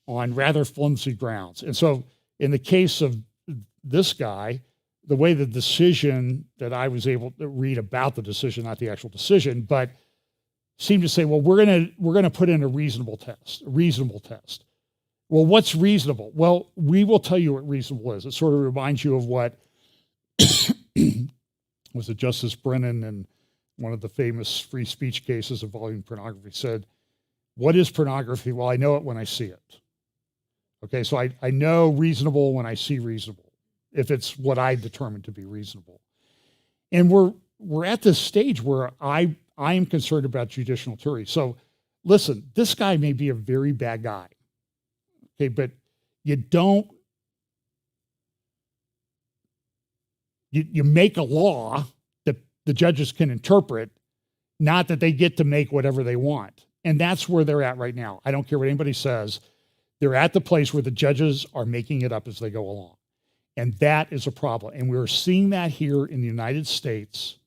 on rather flimsy grounds. And so in the case of this guy, the way the decision that I was able to read about the decision, not the actual decision, but seemed to say, well, we're gonna put in a reasonable test. Well, what's reasonable? Well, we will tell you what reasonable is. It sort of reminds you of what was it Justice Brennan in one of the famous free speech cases involving pornography said, what is pornography? Well, I know it when I see it. Okay, so I know reasonable when I see reasonable, if it's what I determine to be reasonable. And we're at this stage where I am concerned about judicial tyranny. So listen, this guy may be a very bad guy. Okay, but you make a law that the judges can interpret, not that they get to make whatever they want. And that's where they're at right now. I don't care what anybody says. They're at the place where the judges are making it up as they go along. And that is a problem. And we're seeing that here in the United States.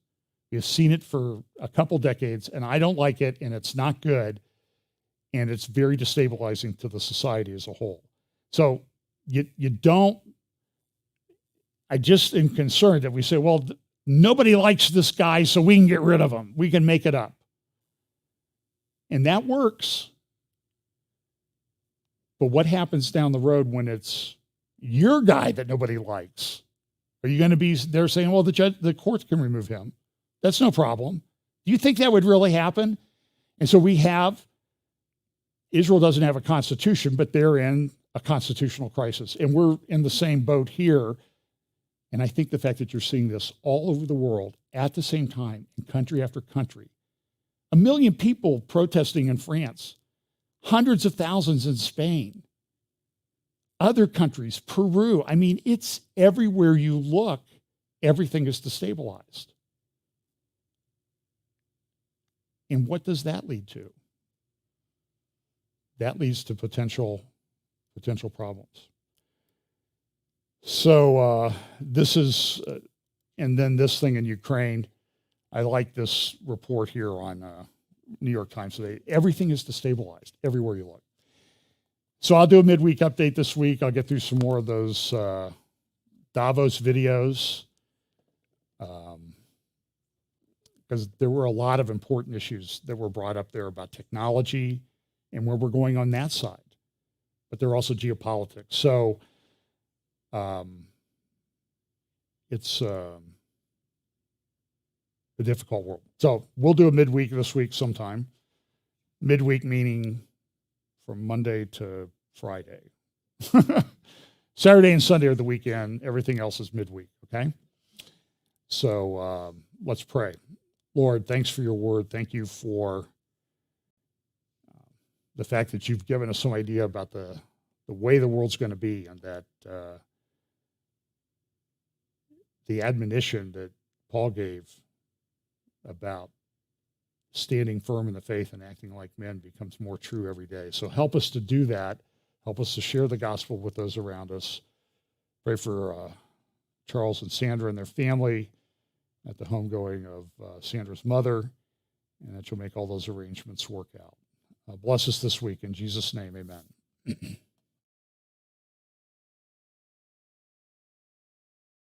We've seen it for a couple decades, and I don't like it, and it's not good. And it's very destabilizing to the society as a whole. So I just am concerned that we say, well, nobody likes this guy, so we can get rid of him. We can make it up. And that works. But what happens down the road when it's your guy that nobody likes? Are you going to be there saying, well, the courts can remove him? That's no problem. Do you think that would really happen? And so Israel doesn't have a constitution, but they're in a constitutional crisis. And we're in the same boat here. And I think the fact that you're seeing this all over the world at the same time, in country after country, 1 million people protesting in France, hundreds of thousands in Spain, other countries, Peru. I mean, it's everywhere you look, everything is destabilized. And what does that lead to? That leads to potential problems. So this is, and then this thing in Ukraine, I like this report here on New York Times today. Everything is destabilized everywhere you look. So I'll do a midweek update this week. I'll get through some more of those Davos videos because there were a lot of important issues that were brought up there about technology and where we're going on that side. But there are also geopolitics. So it's a difficult world. So we'll do a midweek this week sometime. Midweek meaning from Monday to Friday. Saturday and Sunday are the weekend. Everything else is midweek, okay? So let's pray. Lord, thanks for your word. Thank you for the fact that you've given us some idea about the way the world's going to be, and that the admonition that Paul gave about standing firm in the faith and acting like men becomes more true every day. So help us to do that. Help us to share the gospel with those around us. Pray for Charles and Sandra and their family at the homegoing of Sandra's mother, and that you'll make all those arrangements work out. Bless us this week. In Jesus' name, amen.